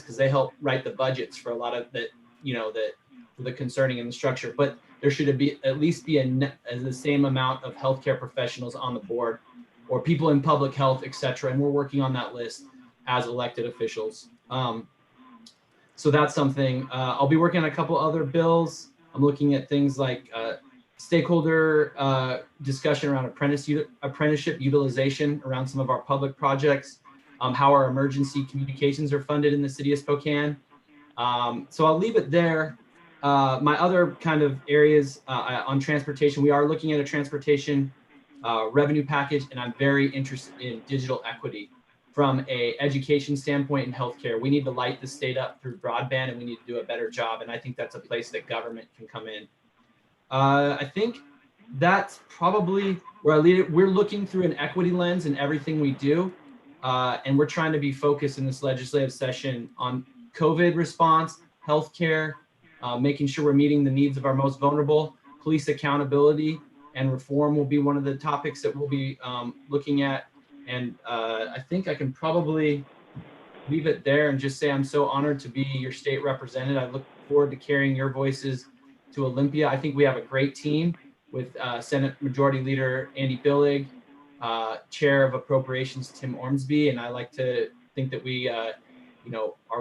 because they help write the budgets for a lot of the, the concerning and the structure. But there should be at least be the same amount of healthcare professionals on the board, or people in public health, et cetera. And we're working on that list as elected officials. So that's something. I'll be working on a couple other bills. I'm looking at things like stakeholder discussion around apprenticeship utilization around some of our public projects, how our emergency communications are funded in the city of Spokane. So I'll leave it there. My other kind of areas on transportation, we are looking at a transportation revenue package, and I'm very interested in digital equity from a education standpoint in healthcare. We need to light the state up through broadband, and we need to do a better job. And I think that's a place that government can come in. I think that's probably where I lead it. We're looking through an equity lens in everything we do. And we're trying to be focused in this legislative session on COVID response, healthcare, making sure we're meeting the needs of our most vulnerable. Police accountability and reform will be one of the topics that we'll be looking at. And I think I can probably leave it there and just say I'm so honored to be your state representative. I look forward to carrying your voices to Olympia. I think we have a great team with Senate Majority Leader Andy Billig, Chair of Appropriations Tim Ormsby, and I like to think that we are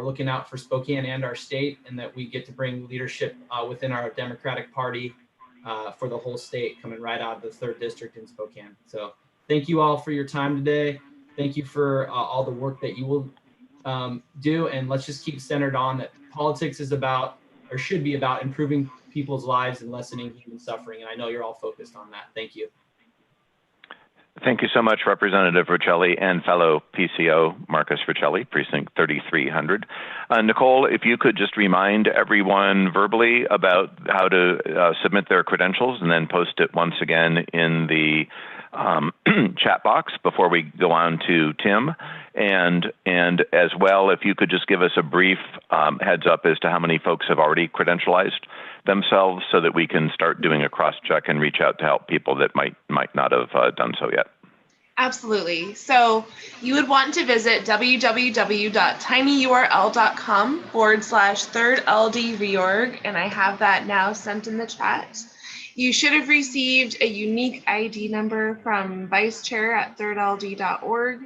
looking out for Spokane and our state, and that we get to bring leadership within our Democratic Party for the whole state, coming right out of the 3rd District in Spokane. So thank you all for your time today. Thank you for all the work that you will do, and let's just keep centered on that politics is about, or should be about, improving people's lives and lessening human suffering. And I know you're all focused on that. Thank you. Thank you so much, Representative Riccelli and fellow PCO Marcus Riccelli, Precinct 3300. Nicole, if you could just remind everyone verbally about how to submit their credentials, and then post it once again in the chat box before we go on to Tim. And as well, if you could just give us a brief heads up as to how many folks have already credentialized themselves, so that we can start doing a cross-check and reach out to help people that might not have done so yet. Absolutely. So you would want to visit www.tinyurl.com/3rd LD Reorg, and I have that now sent in the chat. You should have received a unique ID number from Vice Chair at 3rdld.org.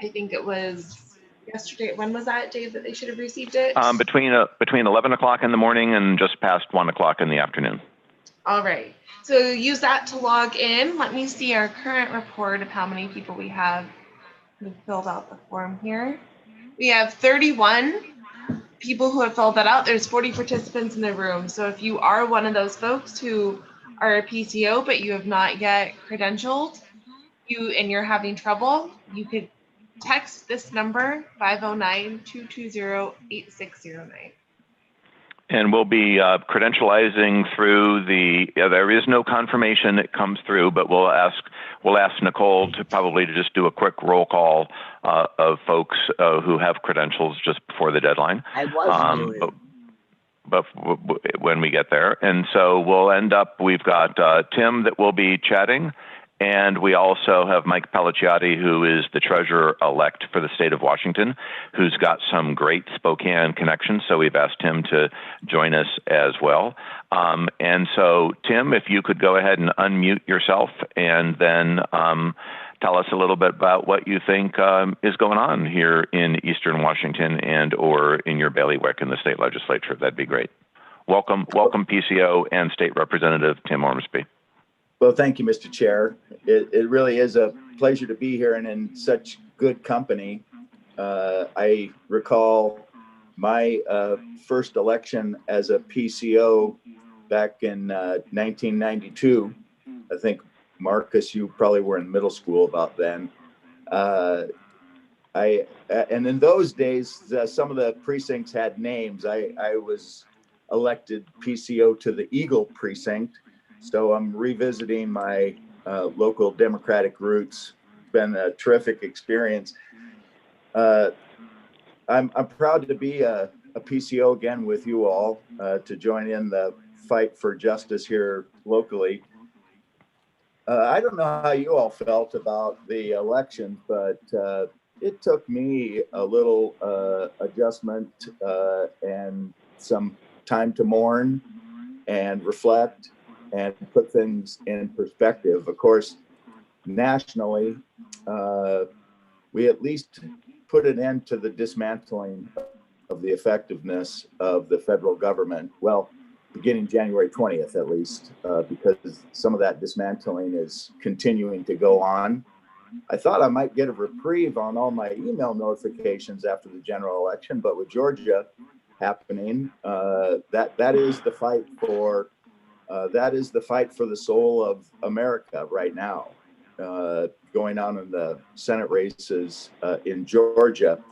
I think it was yesterday. When was that, Dave, that they should have received it? Between 11 o'clock in the morning and just past 1 o'clock in the afternoon. All right. So use that to log in. Let me see our current report of how many people we have who filled out the form here. We have 31 people who have filled that out. There's 40 participants in the room. So if you are one of those folks who are a PCO but you have not yet credentialed, and you're having trouble, you could text this number, 509-220-8609. And we'll be credentializing through there is no confirmation that comes through, but we'll ask Nicole to just do a quick roll call of folks who have credentials just before the deadline. I was doing. But when we get there. And so we'll end up, we've got Tim that will be chatting, and we also have Mike Pellicciati, who is the treasurer-elect for the state of Washington, who's got some great Spokane connections, so we've asked him to join us as well. And so, Tim, if you could go ahead and unmute yourself, and then tell us a little bit about what you think is going on here in Eastern Washington and or in your bailiwick in the state legislature. That'd be great. Welcome, PCO and State Representative Tim Ormsby. Well, thank you, Mr. Chair. It really is a pleasure to be here and in such good company. I recall my first election as a PCO back in 1992. I think, Marcus, you probably were in middle school about then. And in those days, some of the precincts had names. I was elected PCO to the Eagle precinct. So I'm revisiting my local Democratic roots. It's been a terrific experience. I'm proud to be a PCO again with you all, to join in the fight for justice here locally. I don't know how you all felt about the election, but it took me a little adjustment and some time to mourn and reflect and put things in perspective. Of course, nationally, we at least put an end to the dismantling of the effectiveness of the federal government. Well, beginning January 20th, at least, because some of that dismantling is continuing to go on. I thought I might get a reprieve on all my email notifications after the general election, but with Georgia happening, that is the fight for the soul of America right now, going on in the Senate races in Georgia.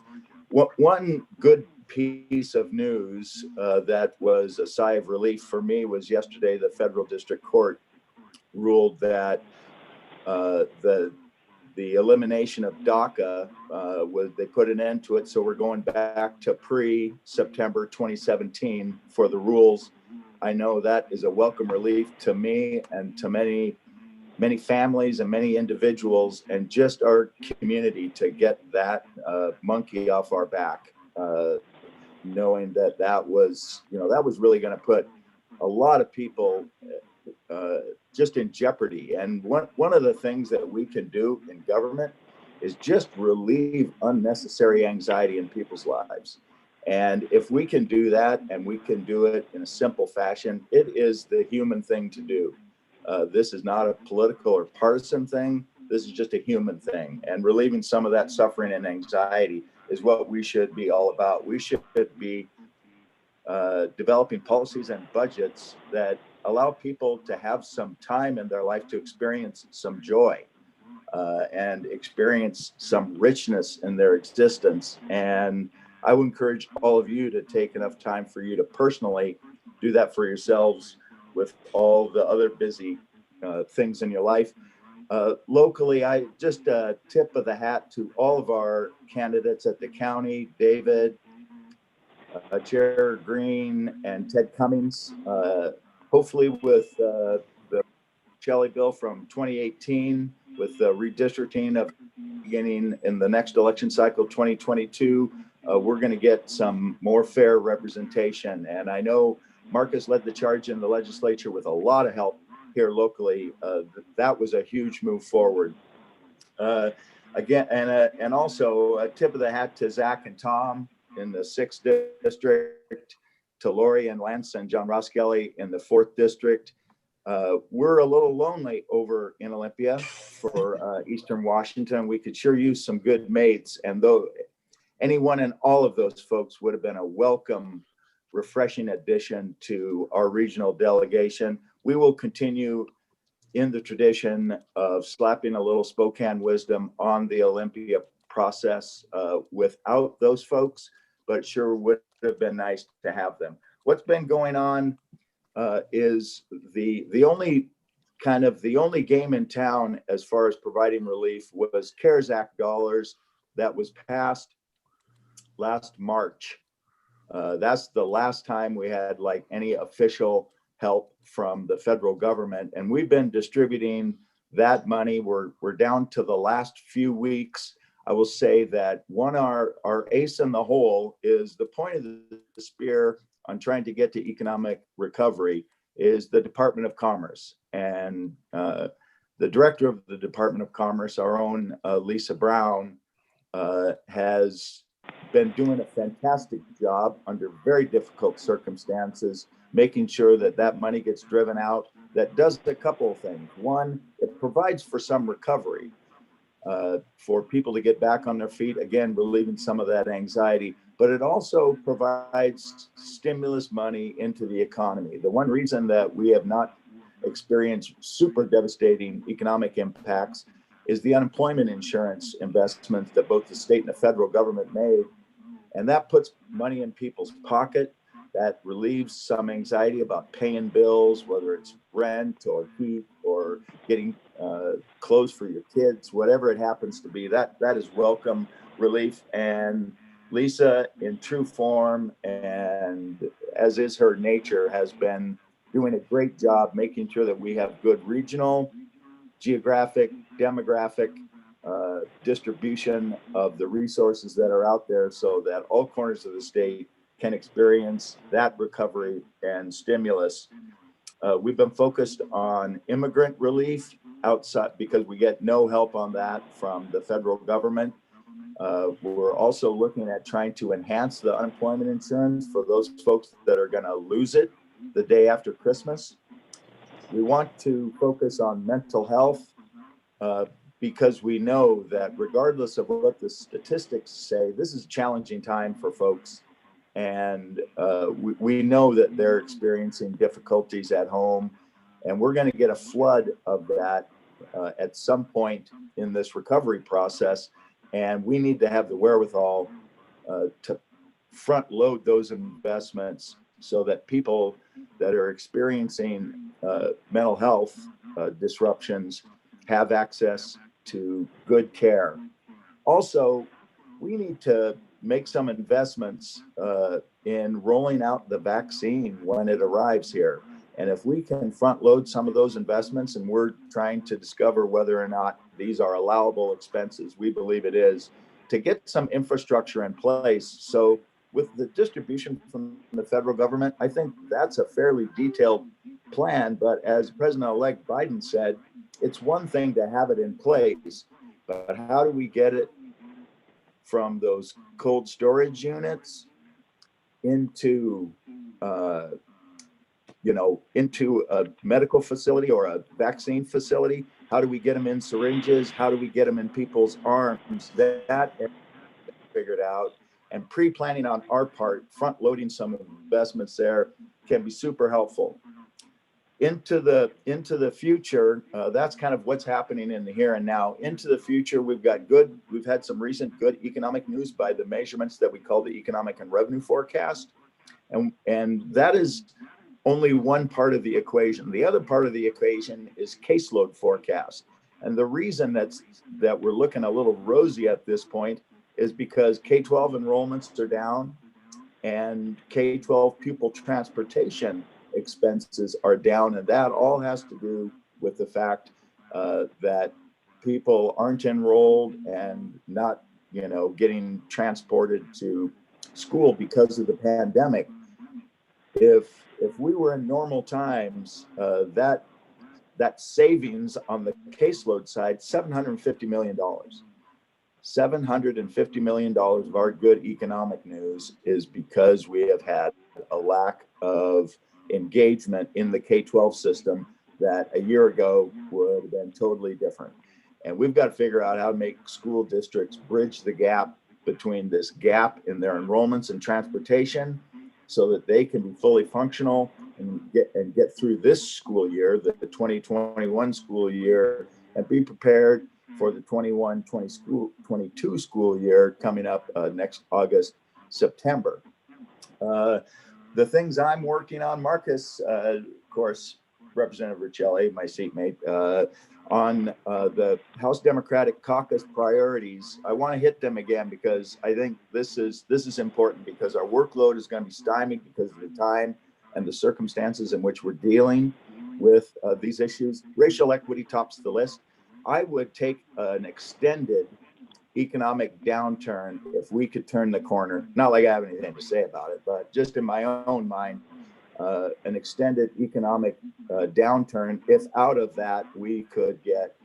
One good piece of news that was a sigh of relief for me was yesterday the federal district court ruled that the elimination of DACA they put an end to it. So we're going back to pre-September 2017 for the rules. I know that is a welcome relief to me and to many families and many individuals and just our community to get that monkey off our back, knowing that was really going to put a lot of people just in jeopardy. And one of the things that we can do in government is just relieve unnecessary anxiety in people's lives. And if we can do that, and we can do it in a simple fashion, it is the human thing to do. This is not a political or partisan thing. This is just a human thing. And relieving some of that suffering and anxiety is what we should be all about. We should be developing policies and budgets that allow people to have some time in their life to experience some joy and experience some richness in their existence. And I would encourage all of you to take enough time for you to personally do that for yourselves with all the other busy things in your life. Locally, I just tip of the hat to all of our candidates at the county, David, Chair Green, and Ted Cummings. Hopefully with the Shelley bill from 2018, with the redistricting of beginning in the next election cycle, 2022, we're going to get some more fair representation. And I know Marcus led the charge in the legislature with a lot of help here locally. That was a huge move forward. Again, and also a tip of the hat to Zach and Tom in the 6th district, to Lori and Lance and John Roskelley in the 4th district. We're a little lonely over in Olympia for Eastern Washington. We could sure use some good mates, and though anyone and all of those folks would have been a welcome, refreshing addition to our regional delegation. We will continue in the tradition of slapping a little Spokane wisdom on the Olympia process without those folks, but sure would have been nice to have them. What's been going on is the only game in town as far as providing relief was CARES Act dollars that was passed last March. That's the last time we had like any official help from the federal government, and we've been distributing that money. We're down to the last few weeks. I will say that our ace in the hole is the point of the spear on trying to get to economic recovery is the Department of Commerce. And the director of the Department of Commerce, our own Lisa Brown, has been doing a fantastic job under very difficult circumstances, making sure that money gets driven out. That does a couple of things. One, it provides for some recovery for people to get back on their feet, again, relieving some of that anxiety, but it also provides stimulus money into the economy. The one reason that we have not experienced super devastating economic impacts is the unemployment insurance investments that both the state and the federal government made. And that puts money in people's pocket. That relieves some anxiety about paying bills, whether it's rent or heat or getting clothes for your kids, whatever it happens to be. That is welcome relief. And Lisa, in true form and as is her nature, has been doing a great job making sure that we have good regional, geographic, demographic distribution of the resources that are out there so that all corners of the state can experience that recovery and stimulus. We've been focused on immigrant relief outside because we get no help on that from the federal government. We're also looking at trying to enhance the unemployment insurance for those folks that are going to lose it the day after Christmas. We want to focus on mental health because we know that regardless of what the statistics say, this is a challenging time for folks. And we know that they're experiencing difficulties at home, and we're going to get a flood of that at some point in this recovery process. And we need to have the wherewithal to front load those investments so that people that are experiencing mental health disruptions have access to good care. Also, we need to make some investments in rolling out the vaccine when it arrives here. And if we can front load some of those investments, and we're trying to discover whether or not these are allowable expenses, we believe it is, to get some infrastructure in place. So with the distribution from the federal government, I think that's a fairly detailed plan. But as President-elect Biden said, it's one thing to have it in place, but how do we get it from those cold storage units into into a medical facility or a vaccine facility? How do we get them in syringes? How do we get them in people's arms? That figured out, and pre-planning on our part, front loading some investments there can be super helpful. Into the future, that's kind of what's happening in the here and now. Into the future, we've had some recent good economic news by the measurements that we call the economic and revenue forecast. And that is only one part of the equation. The other part of the equation is caseload forecast. And the reason that we're looking a little rosy at this point is because K-12 enrollments are down and K-12 pupil transportation expenses are down. And that all has to do with the fact that people aren't enrolled and not, getting transported to school because of the pandemic. If we were in normal times, that savings on the caseload side, $750 million. $750 million of our good economic news is because we have had a lack of engagement in the K-12 system that a year ago would have been totally different. And we've got to figure out how to make school districts bridge the gap between this gap in their enrollments and transportation so that they can be fully functional and get through this school year, the 2021 school year, and be prepared for the 21-22 school year coming up next August, September. The things I'm working on, Marcus, of course, Representative Riccelli, my seatmate, on the House Democratic Caucus priorities. I want to hit them again because I think this is important because our workload is going to be stymied because of the time and the circumstances in which we're dealing with these issues. Racial equity tops the list. I would take an extended economic downturn if we could turn the corner. Not like I have anything to say about it, but just in my own mind, an extended economic downturn, if out of that we could get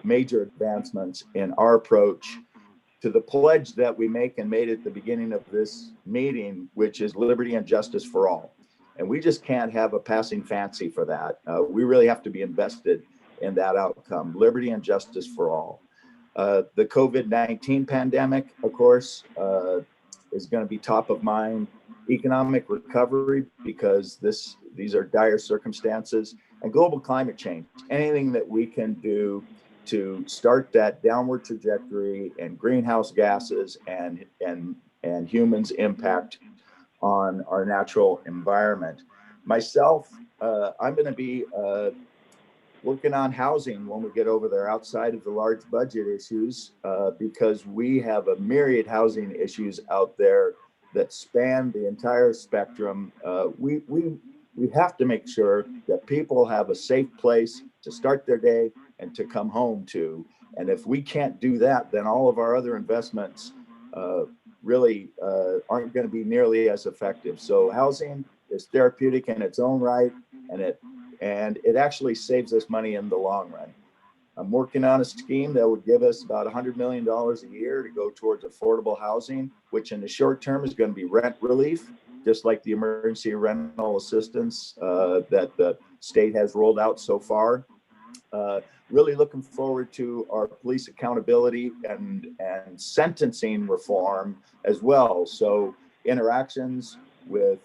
major advancements in our approach to the pledge that we make and made at the beginning of this meeting, which is liberty and justice for all. And we just can't have a passing fancy for that. We really have to be invested in that outcome, liberty and justice for all. The COVID-19 pandemic, of course, is going to be top of mind. Economic recovery, because these are dire circumstances, and global climate change. Anything that we can do to start that downward trajectory and greenhouse gases and humans' impact on our natural environment. Myself, I'm going to be working on housing when we get over there outside of the large budget issues, because we have a myriad housing issues out there that span the entire spectrum. We have to make sure that people have a safe place to start their day and to come home to. And if we can't do that, then all of our other investments really aren't going to be nearly as effective. So housing is therapeutic in its own right, and it actually saves us money in the long run. I'm working on a scheme that would give us about $100 million a year to go towards affordable housing, which in the short term is going to be rent relief, just like the emergency rental assistance that the state has rolled out so far. Really looking forward to our police accountability and sentencing reform as well. So interactions with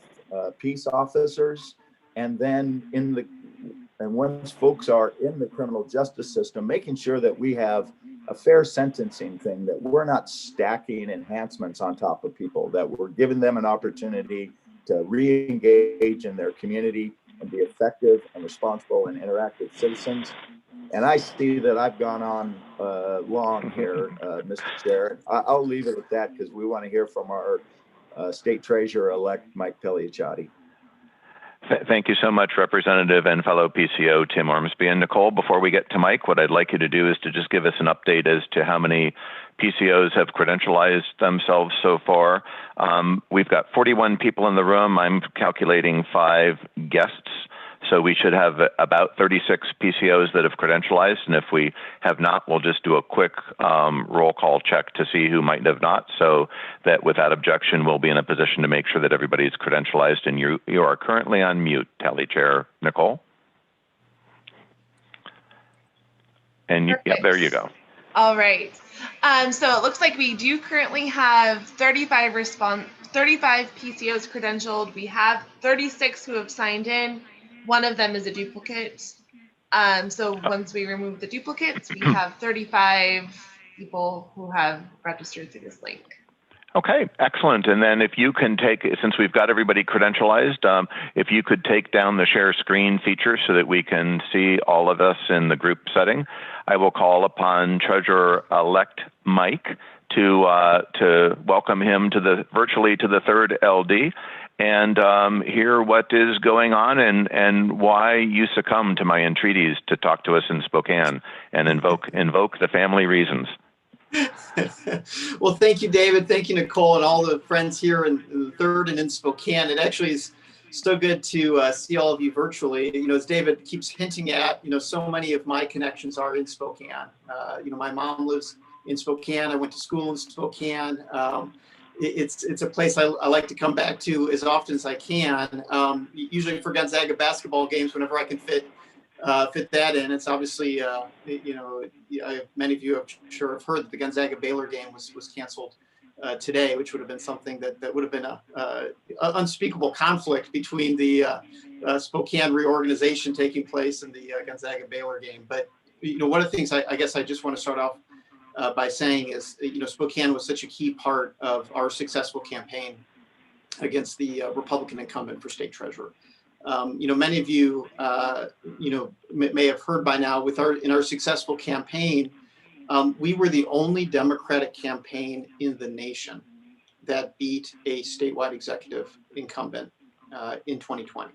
peace officers, and then once folks are in the criminal justice system, making sure that we have a fair sentencing thing, that we're not stacking enhancements on top of people, that we're giving them an opportunity to re-engage in their community and be effective and responsible and interactive citizens. And I see that I've gone on long here, Mr. Chair. I'll leave it at that because we want to hear from our State Treasurer-elect, Mike Pagliaciotti. Thank you so much, Representative and fellow PCO Tim Ormsby and Nicole. Before we get to Mike, what I'd like you to do is to just give us an update as to how many PCOs have credentialized themselves so far. We've got 41 people in the room. I'm calculating 5 guests. So we should have about 36 PCOs that have credentialized. And if we have not, we'll just do a quick roll call check to see who might have not, so that without objection, we'll be in a position to make sure that everybody's credentialized. And you are currently on mute, Tally Chair Nicole. And yeah, there you go. All right. So it looks like we do currently have 35 PCOs credentialed. We have 36 who have signed in. One of them is a duplicate. So once we remove the duplicates, we have 35 people who have registered through this link. Okay, excellent. And then if you can take, since we've got everybody credentialized, if you could take down the share screen feature so that we can see all of us in the group setting, I will call upon Treasurer-elect Mike to welcome him virtually to the third LD and hear what is going on and why you succumb to my entreaties to talk to us in Spokane and invoke the family reasons. Well, thank you, David. Thank you, Nicole, and all the friends here in the third and in Spokane. It actually is so good to see all of you virtually. You know, as David keeps hinting at, you know, so many of my connections are in Spokane. You know, my mom lives in Spokane. I went to school in Spokane. It's a place I like to come back to as often as I can. Usually for Gonzaga basketball games, whenever I can fit that in. It's obviously, you know, many of you I'm sure have heard that the Gonzaga Baylor game was canceled today, which would have been something that would have been an unspeakable conflict between the Spokane reorganization taking place and the Gonzaga Baylor game. But you know, one of the things I guess I just want to start off by saying is, you know, Spokane was such a key part of our successful campaign against the Republican incumbent for state treasurer. You know, many of you, you know, may have heard by now in our successful campaign, we were the only Democratic campaign in the nation that beat a statewide executive incumbent in 2020.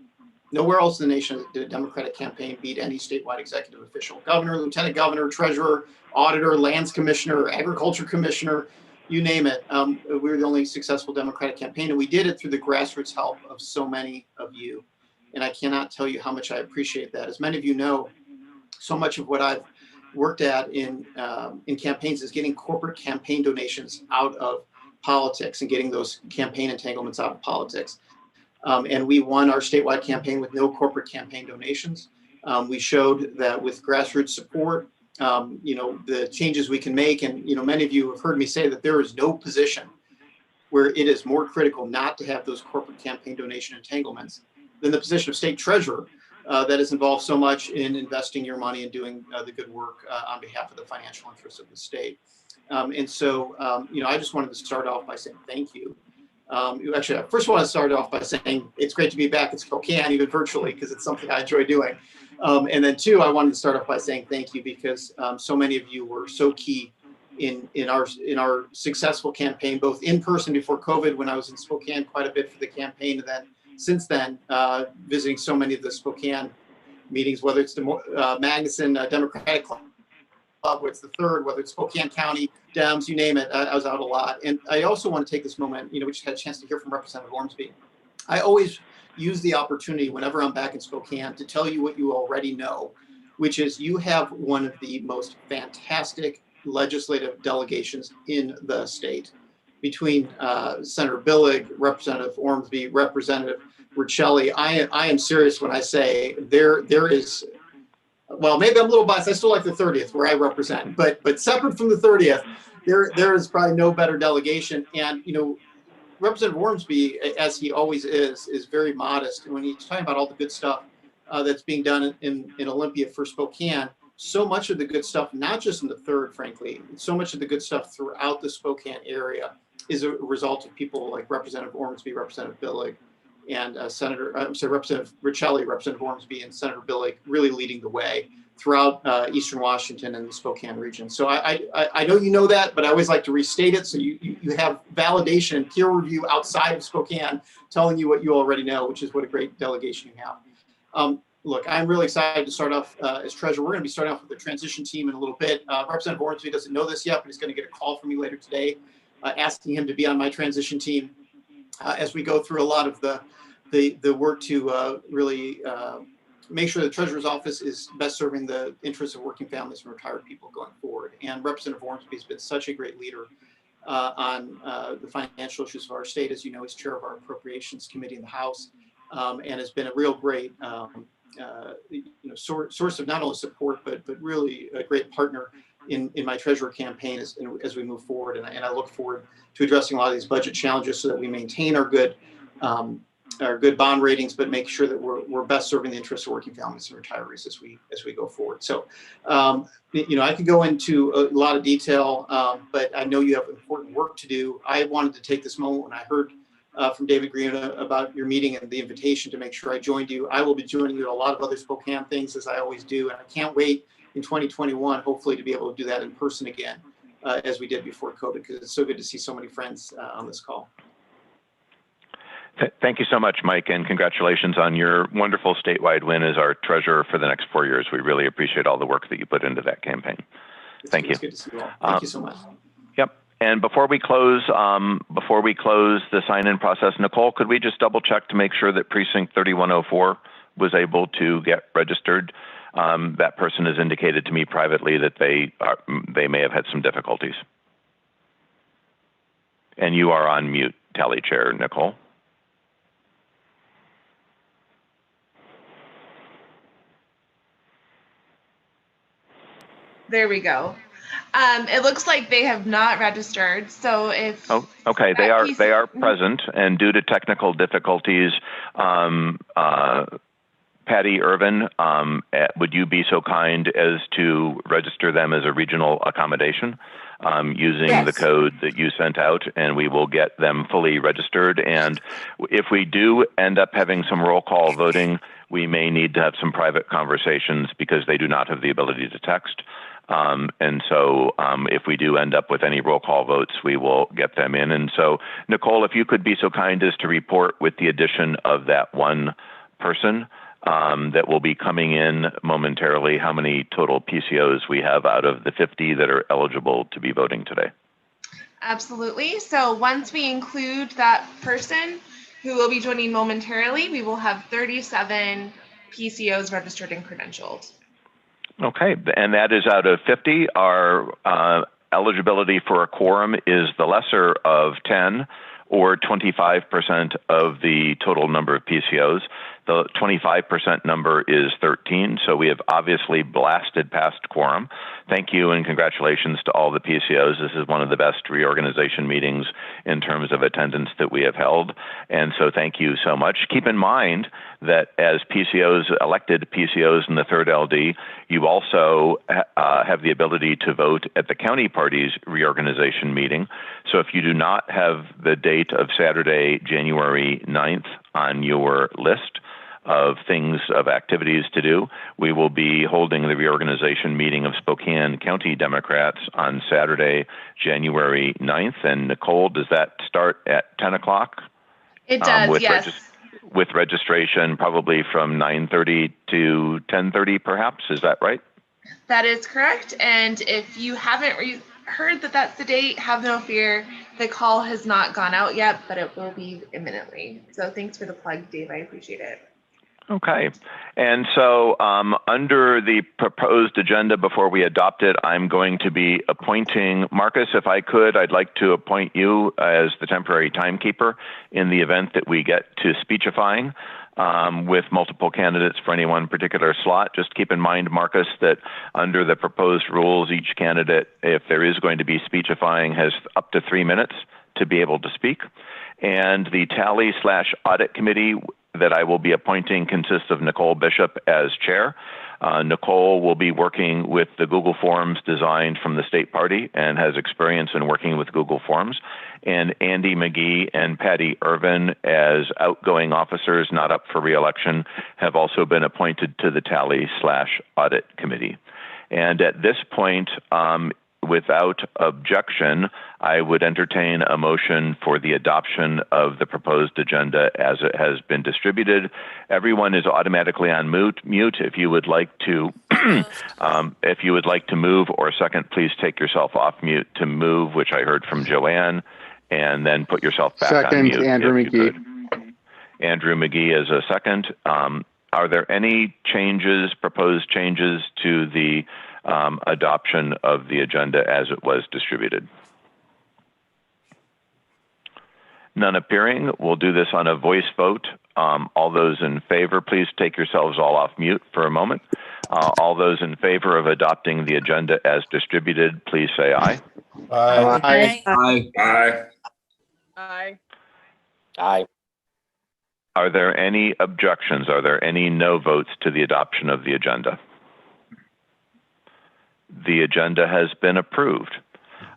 Nowhere else in the nation did a Democratic campaign beat any statewide executive official. Governor, lieutenant governor, treasurer, auditor, lands commissioner, agriculture commissioner, you name it. We were the only successful Democratic campaign, and we did it through the grassroots help of so many of you. And I cannot tell you how much I appreciate that. As many of you know, so much of what I've worked at in campaigns is getting corporate campaign donations out of politics and getting those campaign entanglements out of politics. And we won our statewide campaign with no corporate campaign donations. We showed that with grassroots support, you know, the changes we can make. And, you know, many of you have heard me say that there is no position where it is more critical not to have those corporate campaign donation entanglements than the position of state treasurer that is involved so much in investing your money and doing the good work on behalf of the financial interests of the state. And so, you know, I just wanted to start off by saying thank you. Actually, I first want to start off by saying it's great to be back in Spokane, even virtually, because it's something I enjoy doing. And then two, I wanted to start off by saying thank you because so many of you were so key in our successful campaign, both in person before COVID, when I was in Spokane quite a bit for the campaign, and then since then, visiting so many of the Spokane meetings, whether it's the Magnuson Democratic Club whether it's the 3rd, whether it's Spokane County, Dems, you name it. I was out a lot. And I also want to take this moment, we just had a chance to hear from Representative Ormsby. I always use the opportunity whenever I'm back in Spokane to tell you what you already know, which is you have one of the most fantastic legislative delegations in the state. Between Senator Billig, Representative Ormsby, Representative Riccelli, I am serious when I say there is, well, maybe I'm a little biased. I still like the 30th where I represent, but separate from the 30th, there is probably no better delegation. And Representative Ormsby, as he always is very modest. And when he's talking about all the good stuff that's being done in Olympia for Spokane, so much of the good stuff, not just in the 3rd, frankly, so much of the good stuff throughout the Spokane area is a result of people like Representative Ormsby, Representative Billig, and Representative Riccelli, Representative Ormsby, and Senator Billig really leading the way throughout Eastern Washington and the Spokane region. So I know you know that, but I always like to restate it so you have validation and peer review outside of Spokane telling you what you already know, which is what a great delegation you have. Look, I'm really excited to start off as treasurer. We're going to be starting off with the transition team in a little bit. Representative Ormsby doesn't know this yet, but he's going to get a call from me later today asking him to be on my transition team as we go through a lot of the work to really make sure the treasurer's office is best serving the interests of working families and retired people going forward. And Representative Ormsby has been such a great leader on the financial issues of our state. As you know, he's chair of our appropriations committee in the House, and has been a real great source of not only support but really a great partner in my treasurer campaign as we move forward. And I look forward to addressing a lot of these budget challenges so that we maintain our good bond ratings, but make sure that we're best serving the interests of working families and retirees as we go forward. So, I could go into a lot of detail, but I know you have important work to do. I wanted to take this moment when I heard from David Green about your meeting and the invitation to make sure I joined you. I will be joining you at a lot of other Spokane things, as I always do, and I can't wait in 2021, hopefully, to be able to do that in person again, as we did before COVID, because it's so good to see so many friends on this call. Thank you so much, Mike, and congratulations on your wonderful statewide win as our treasurer for the next 4 years. We really appreciate all the work that you put into that campaign. Thank you. It's good to see you all. Thank you so much. Yep. And before we close the sign-in process, Nicole, could we just double check to make sure that precinct 3104 was able to get registered? That person has indicated to me privately that they may have had some difficulties. And you are on mute, Tally Chair Nicole. There we go. It looks like they have not registered. So if okay, they are present, and due to technical difficulties, Patty Irvin, would you be so kind as to register them as a regional accommodation using the code that you sent out, and we will get them fully registered. And if we do end up having some roll call voting, we may need to have some private conversations because they do not have the ability to text. And so if we do end up with any roll call votes, we will get them in. And so, Nicole, if you could be so kind as to report with the addition of that one person that will be coming in momentarily, how many total PCOs we have out of the 50 that are eligible to be voting today. Absolutely. So once we include that person who will be joining momentarily, we will have 37 PCOs registered and credentialed. Okay, and that is out of 50. Our eligibility for a quorum is the lesser of 10 or 25% of the total number of PCOs. The 25% number is 13, so we have obviously blasted past quorum. Thank you and congratulations to all the PCOs. This is one of the best reorganization meetings in terms of attendance that we have held, and so thank you so much. Keep in mind that as PCOs, elected PCOs in the 3rd LD, you also have the ability to vote at the county party's reorganization meeting. So if you do not have the date of Saturday, January 9th on your list of things, of activities to do, we will be holding the reorganization meeting of Spokane County Democrats on Saturday, January 9th. And Nicole, does that start at 10 o'clock? It does, yes. With registration probably from 9:30 to 10:30, perhaps. Is that right? That is correct. And if you haven't heard that that's the date, have no fear. The call has not gone out yet, but it will be imminently. So thanks for the plug, Dave. I appreciate it. Okay. And so under the proposed agenda before we adopt it, I'm going to be appointing Marcus. If I could, I'd like to appoint you as the temporary timekeeper in the event that we get to speechifying with multiple candidates for any one particular slot. Just keep in mind, Marcus, that under the proposed rules, each candidate, if there is going to be speechifying, has up to 3 minutes to be able to speak. And the tally/audit committee that I will be appointing consists of Nicole Bishop as chair. Nicole will be working with the Google Forms designed from the state party and has experience in working with Google Forms. And Andy McGee and Patty Irvin, as outgoing officers not up for re-election, have also been appointed to the tally/audit committee. And at this point, without objection, I would entertain a motion for the adoption of the proposed agenda as it has been distributed. Everyone is automatically on mute. If you would like to, move or second, please take yourself off mute to move, which I heard from Joanne, and then put yourself back on mute. Second, Andrew McGee. Andrew McGee is a second. Are there any proposed changes to the adoption of the agenda as it was distributed? None appearing. We'll do this on a voice vote. All those in favor, please take yourselves all off mute for a moment. All those in favor of adopting the agenda as distributed, please say aye. Aye. Aye. Aye. Aye. Aye. Are there any objections? Are there any no votes to the adoption of the agenda? The agenda has been approved.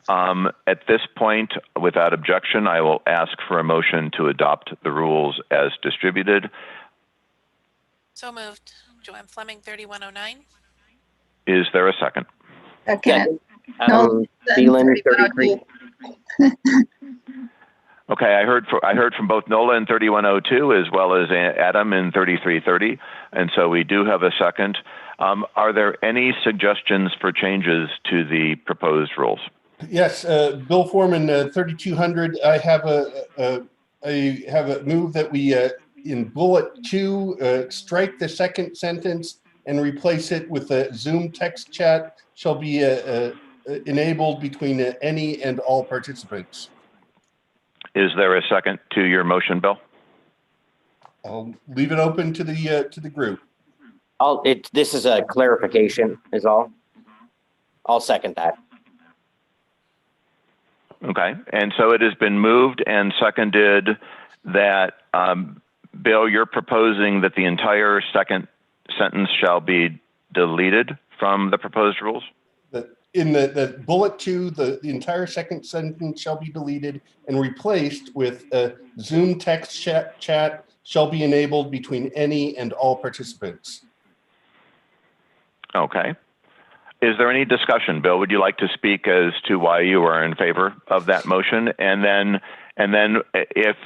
At this point, without objection, I will ask for a motion to adopt the rules as distributed. So moved. Joanne Fleming, 3109. Is there a second? Second. No. Thielen, 33. Okay, I heard from both Nola in 3102 as well as Adam in 3330, and so we do have a second. Are there any suggestions for changes to the proposed rules? Yes, Bill Foreman, 3200. I have a move that we in bullet 2 strike the second sentence and replace it with a Zoom text chat shall be enabled between any and all participants. Is there a second to your motion, Bill? I'll leave it open to the group. This is a clarification is all. I'll second that. Okay, and so it has been moved and seconded that, Bill, you're proposing that the entire second sentence shall be deleted from the proposed rules? In the bullet 2, the entire second sentence shall be deleted and replaced with a Zoom text chat shall be enabled between any and all participants. Okay. Is there any discussion? Bill, would you like to speak as to why you are in favor of that motion? And then if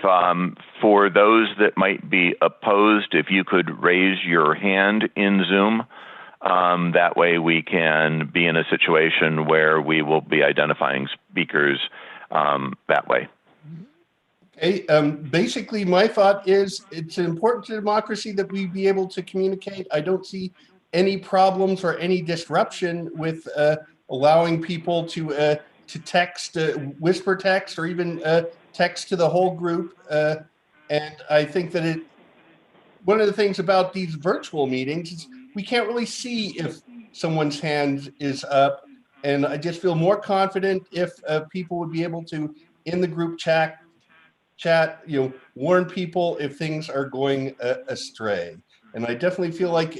for those that might be opposed, if you could raise your hand in Zoom, that way we can be in a situation where we will be identifying speakers that way. Okay, basically my thought is it's important to democracy that we be able to communicate. I don't see any problems or any disruption with allowing people to text, whisper text, or even text to the whole group. And I think that one of the things about these virtual meetings is we can't really see if someone's hand is up. And I just feel more confident if people would be able to, in the group chat, warn people if things are going astray. And I definitely feel like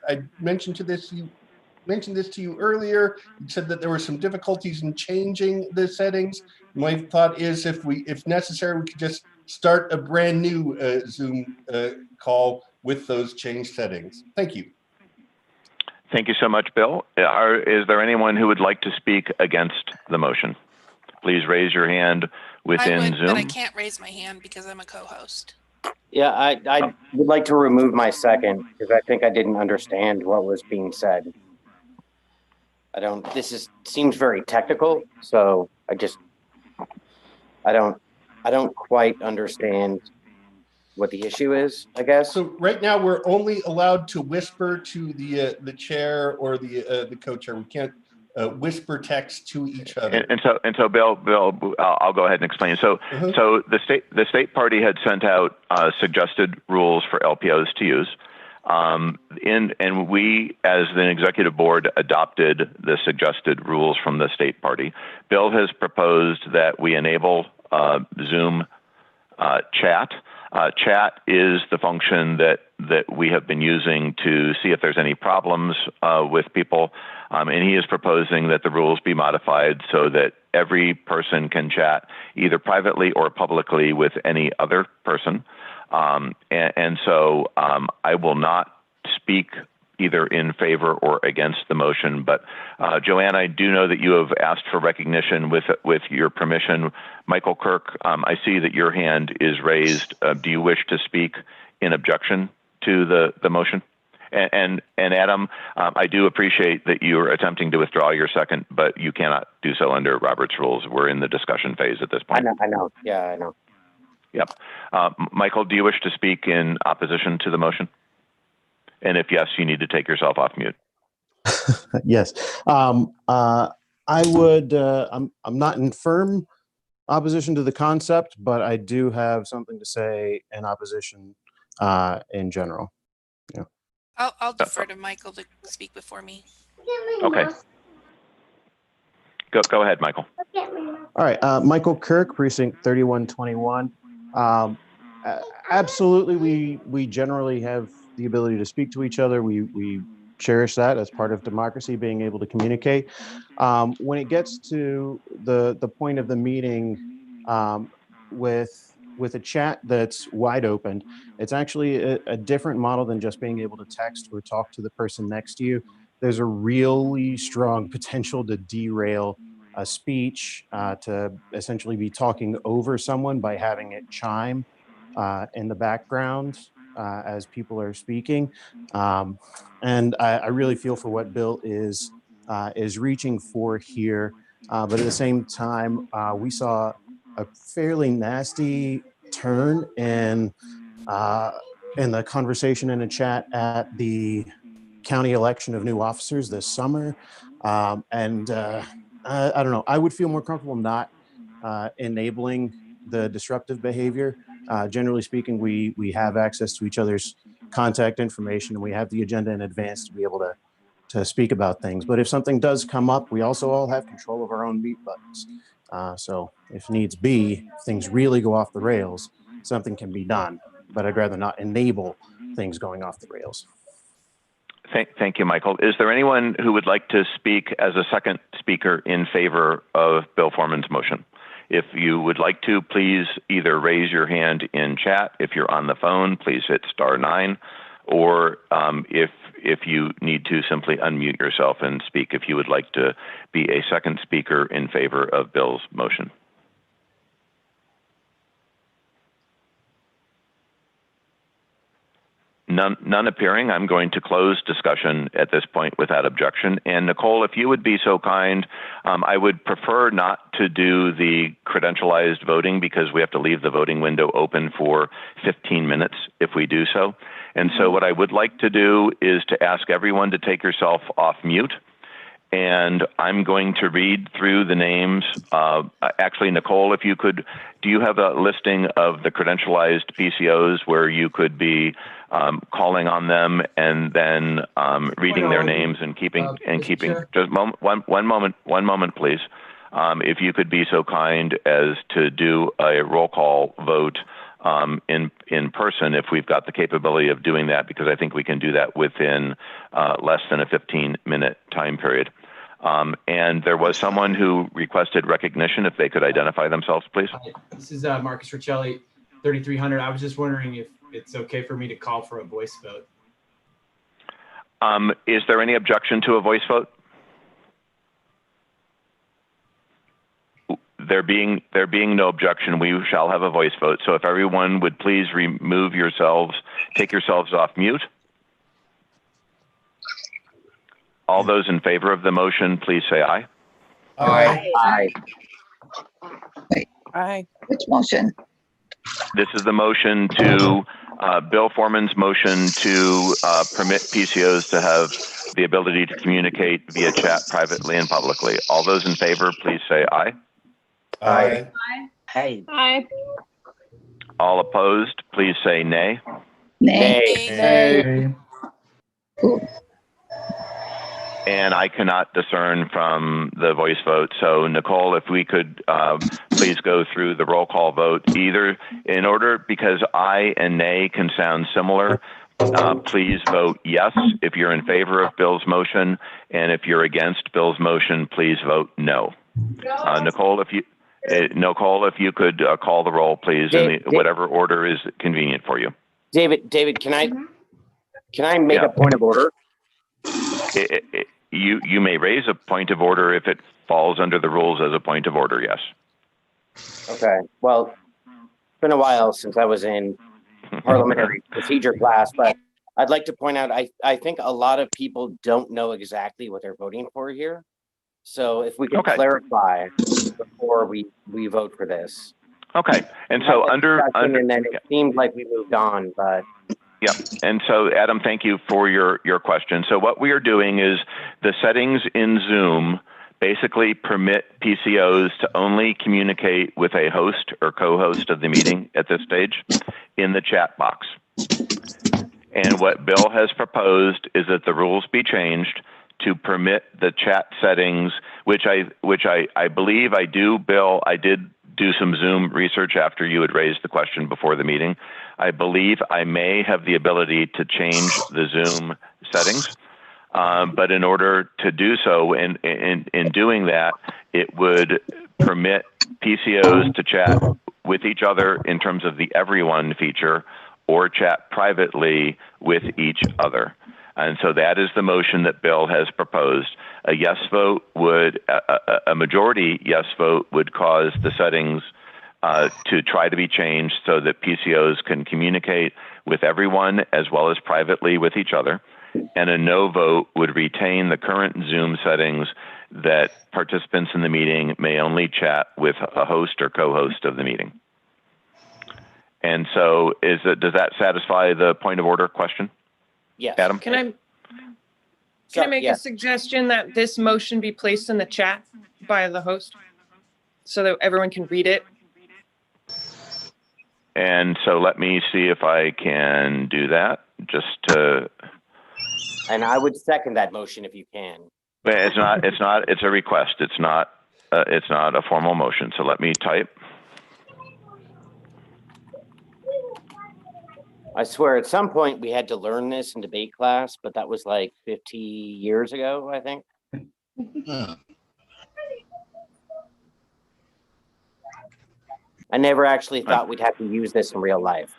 I mentioned this to you earlier. You said that there were some difficulties in changing the settings. My thought is if necessary, we could just start a brand new Zoom call with those changed settings. Thank you. Thank you so much, Bill. Is there anyone who would like to speak against the motion? Please raise your hand within Zoom. But I can't raise my hand because I'm a co-host. Yeah, I would like to remove my second because I think I didn't understand what was being said. seems very technical, so I don't quite understand what the issue is, I guess. So right now we're only allowed to whisper to the chair or the co-chair. We can't whisper text to each other. And so Bill, I'll go ahead and explain. So so the state party had sent out suggested rules for LPOs to use. And we, as the executive board, adopted the suggested rules from the state party. Bill has proposed that we enable Zoom chat. Chat is the function that we have been using to see if there's any problems with people. And he is proposing that the rules be modified so that every person can chat either privately or publicly with any other person. And so I will not speak either in favor or against the motion. But Joanne, I do know that you have asked for recognition with your permission. Michael Kirk, I see that your hand is raised. Do you wish to speak in objection to the motion? And Adam, I do appreciate that you are attempting to withdraw your second, but you cannot do so under Robert's rules. We're in the discussion phase at this point. I know. Yeah, I know. Yep. Michael, do you wish to speak in opposition to the motion? And if yes, you need to take yourself off mute. Yes. I would, I'm not in firm opposition to the concept, but I do have something to say in opposition in general. Yeah. I'll defer to Michael to speak before me. Okay. Go ahead, Michael. All right. Michael Kirk, precinct 3121. Absolutely, we generally have the ability to speak to each other. We cherish that as part of democracy, being able to communicate. When it gets to the point of the meeting with a chat that's wide open, it's actually a different model than just being able to text or talk to the person next to you. There's a really strong potential to derail a speech, to essentially be talking over someone by having it chime in the background as people are speaking. And I really feel for what Bill is reaching for here. But at the same time, we saw a fairly nasty turn in the conversation in a chat at the county election of new officers this summer. I don't know, I would feel more comfortable not enabling the disruptive behavior. Generally speaking, we have access to each other's contact information, and we have the agenda in advance to be able to speak about things. But if something does come up, we also all have control of our own mute buttons. So if needs be, if things really go off the rails, something can be done. But I'd rather not enable things going off the rails. Thank you, Michael. Is there anyone who would like to speak as a second speaker in favor of Bill Foreman's motion? If you would like to, please either raise your hand in chat. If you're on the phone, please hit *9. Or if you need to, simply unmute yourself and speak if you would like to be a second speaker in favor of Bill's motion. None appearing. I'm going to close discussion at this point without objection. And Nicole, if you would be so kind, I would prefer not to do the credentialized voting because we have to leave the voting window open for 15 minutes if we do so. And so what I would like to do is to ask everyone to take yourself off mute. And I'm going to read through the names. Actually, Nicole, if you could, do you have a listing of the credentialized PCOs where you could be calling on them and then reading their names and keeping just one moment, please. If you could be so kind as to do a roll call vote in person, if we've got the capability of doing that, because I think we can do that within less than a 15-minute time period. And there was someone who requested recognition. If they could identify themselves, please. This is Marcus Riccelli, 3300. I was just wondering if it's okay for me to call for a voice vote. Is there any objection to a voice vote? There being no objection, we shall have a voice vote. So if everyone would please take yourselves off mute. All those in favor of the motion, please say aye. Aye. Aye. Aye. Which motion? This is the motion to, Bill Foreman's motion to permit PCOs to have the ability to communicate via chat privately and publicly. All those in favor, please say aye. Aye. Hey. Aye. All opposed, please say nay. Nay. Nay. And I cannot discern from the voice vote. So Nicole, if we could please go through the roll call vote, either in order, because aye and nay can sound similar. Please vote yes if you're in favor of Bill's motion, and if you're against Bill's motion, please vote no. Nicole, if you could call the roll, please, in whatever order is convenient for you. David, can I make a point of order? You may raise a point of order if it falls under the rules as a point of order, yes. Okay. Well, it's been a while since I was in parliamentary procedure class, but I'd like to point out, I think a lot of people don't know exactly what they're voting for here. So if we could clarify before we vote for this. Okay. And so and then it seemed like we moved on, but. Yeah. And so, Adam, thank you for your question. So what we are doing is the settings in Zoom basically permit PCOs to only communicate with a host or co-host of the meeting at this stage in the chat box. And what Bill has proposed is that the rules be changed to permit the chat settings, which I believe I do, Bill. I did do some Zoom research after you had raised the question before the meeting. I believe I may have the ability to change the Zoom settings, but in order to do so, in doing that, it would permit PCOs to chat with each other in terms of the everyone feature, or chat privately with each other. And so that is the motion that Bill has proposed. A yes vote would, a majority yes vote would cause the settings to try to be changed so that PCOs can communicate with everyone as well as privately with each other. And a no vote would retain the current Zoom settings that participants in the meeting may only chat with a host or co-host of the meeting. And so does that satisfy the point of order question? Yes. Adam? Can I make a suggestion that this motion be placed in the chat by the host so that everyone can read it? And so let me see if I can do that just to. And I would second that motion if you can. But it's a request. It's not a formal motion. So let me type. I swear at some point we had to learn this in debate class, but that was like 50 years ago, I think. I never actually thought we'd have to use this in real life.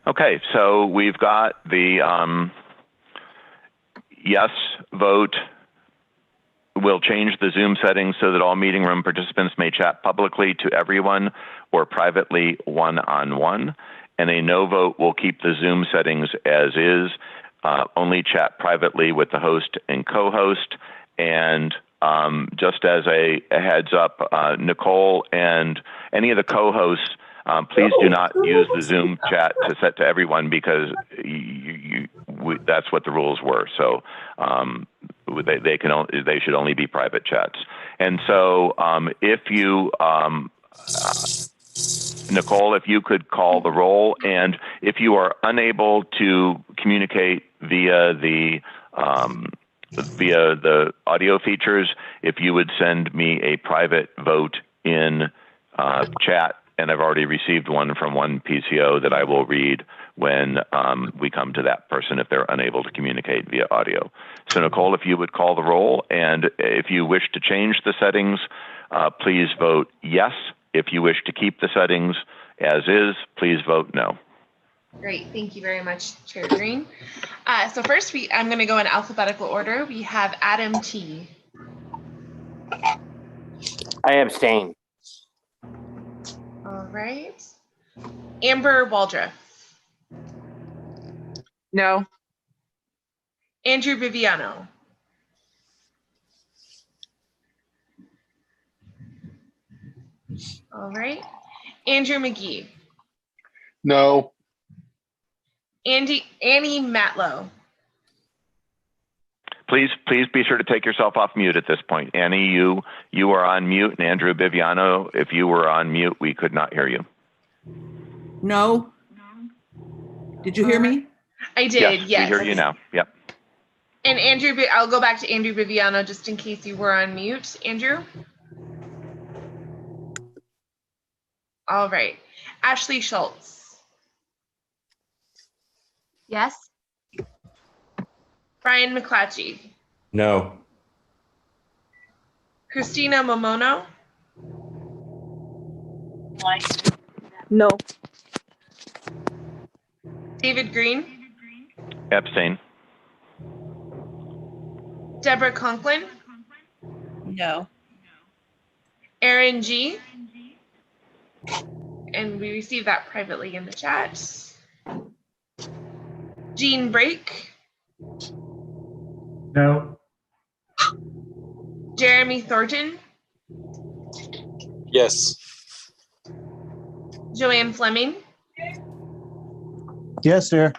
Okay, so we've got the yes vote will change the Zoom settings so that all meeting room participants may chat publicly to everyone or privately one-on-one. And a no vote will keep the Zoom settings as is, only chat privately with the host and co-host. And just as a heads up, Nicole and any of the co-hosts, please do not use the Zoom chat to set to everyone, because that's what the rules were. So they should only be private chats. And so if you, Nicole, if you could call the roll, and if you are unable to communicate via the via the audio features, if you would send me a private vote in chat, and I've already received one from one PCO that I will read when we come to that person if they're unable to communicate via audio. So Nicole, if you would call the roll, and if you wish to change the settings, please vote yes. If you wish to keep the settings as is, please vote no. Great, thank you very much, Chair Green. So first, I'm going to go in alphabetical order. We have Adam T. I abstain. All right. Amber Waldrop. No. Andrew Viviano. All right. Andrew McGee. No. Annie Matlow. Please be sure to take yourself off mute at this point. Annie, you are on mute, and Andrew Viviano, if you were on mute, we could not hear you. No. Did you hear me? I did, yes. We hear you now. Yep. And Andrew, I'll go back to Andrew Viviano just in case you were on mute. Andrew? All right. Ashley Schultz. Yes. Brian McClatchy. No. Christina Momono. No. David Green. Abstain. Deborah Conklin. No. Aaron G. And we received that privately in the chat. Jean Brake. No. Jeremy Thornton. Yes. Joanne Fleming. Yes, dear.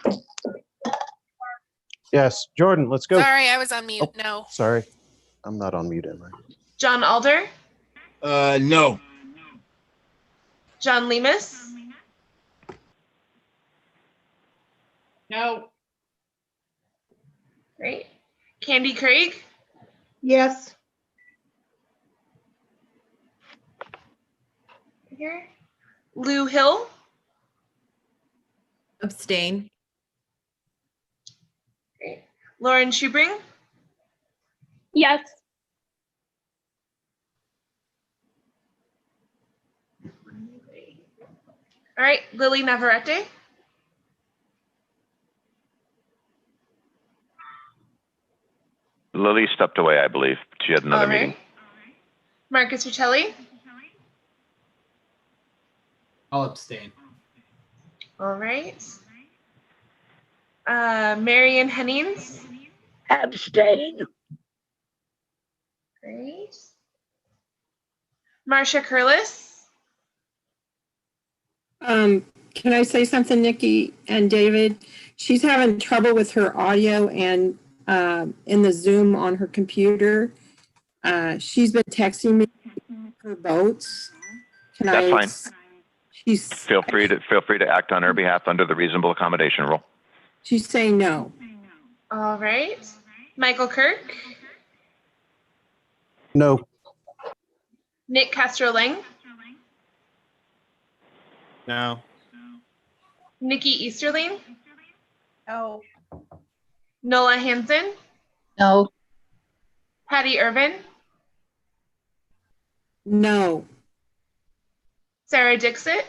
Yes, Jordan, let's go. Sorry, I was on mute. Oh. No. Sorry, I'm not on mute, am I? John Alder. No. John Lemus. No. Great. Candy Craig. Yes. Here. Lou Hill. Abstain. Great. Lauren Schubring. Yes. All right. Lily Navarrete. Lily stepped away, I believe. She had another All right. meeting. Marcus Ruccelli. I'll abstain. All right. Marion Hennings. Abstain. Great. Marcia Curlis. Can I say something, Nikki and David? She's having trouble with her audio and in the Zoom on her computer. She's been texting me her votes. That's fine. She's Feel free to act on her behalf under the reasonable accommodation rule. she's saying no. All right. Michael Kirk. No. Nick Castro-Lang. No. Nikki Easterling. No. Nola Hansen. No. Patty Irvin. No. Sarah Dixit.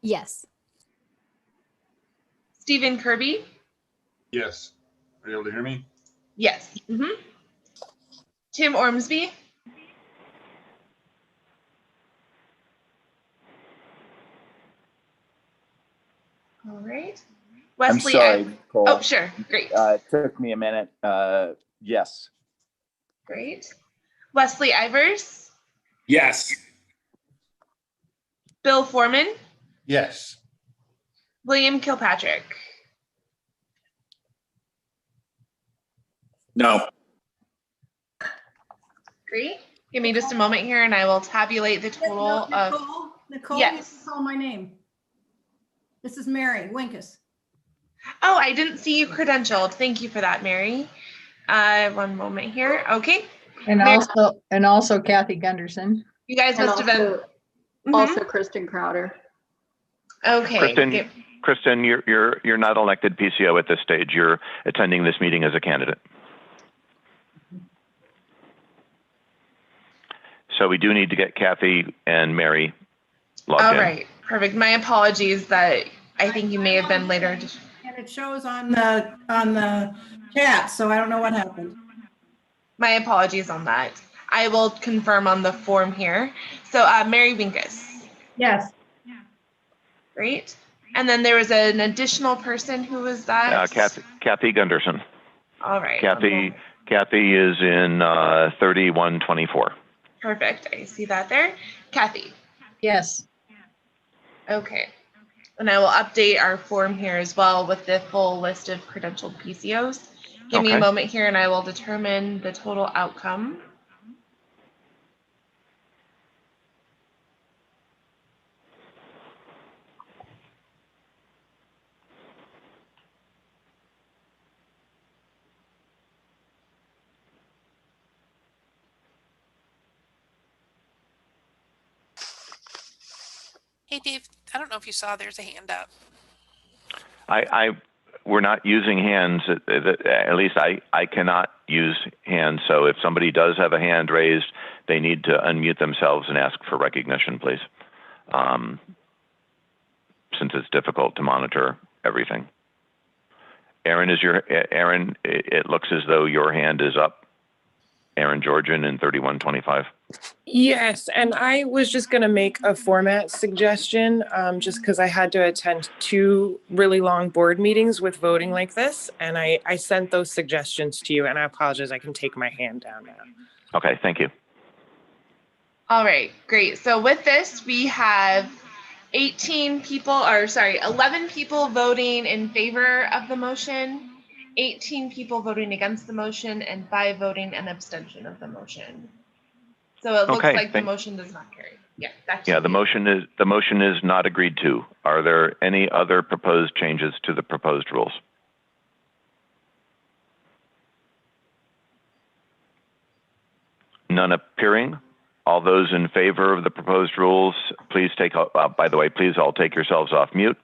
Yes. Stephen Kirby. Yes. Are you able to hear me? Yes. Tim Ormsby. All right. Wesley. I'm sorry, Nicole. Oh, sure. Great. It took me a minute. Yes. Great. Wesley Ivers. Yes. Bill Foreman. Yes. William Kilpatrick. No. Great. Give me just a moment here and I will tabulate the total of. Nicole, Yes. you call my name. This is Mary Winkus. Oh, I didn't see you credentialed. Thank you for that, Mary. One moment here. Okay. And Mary, also Kathy Gunderson. you guys And must have been. also Kristen Crowder. Okay. Kristen, you're not elected PCO at this stage. You're attending this meeting as a candidate. So we do need to get Kathy and Mary logged in. All right, perfect. My apologies that I think you may have been later. And it shows on the chat, so I don't know what happened. My apologies on that. I will confirm on the form here. So Mary Winkus. Yes. Great. And then there was an additional person who was that? Kathy Gunderson. All right. Kathy is in 3124. Perfect. I see that there. Kathy. Yes. Okay. And I will update our form here as well with the full list of credentialed PCOs. Give me a moment here and I will determine the total outcome. Hey, Dave, I don't know if you saw there's a hand up. We're not using hands. At least I cannot use hands. So if somebody does have a hand raised, they need to unmute themselves and ask for recognition, please. Since it's difficult to monitor everything. Aaron, it looks as though your hand is up. Aaron Georgian in 3125. Yes, and I was just going to make a format suggestion just because I had to attend 2 really long board meetings with voting like this. And I sent those suggestions to you and I apologize. I can take my hand down now. Okay, thank you. All right, great. So with this, we have 11 people voting in favor of the motion, 18 people voting against the motion, and 5 voting an abstention of the motion. So it looks like the motion does not carry. Yeah, the motion is not agreed to. Are there any other proposed changes to the proposed rules? None appearing. All those in favor of the proposed rules, please by the way, please all take yourselves off mute.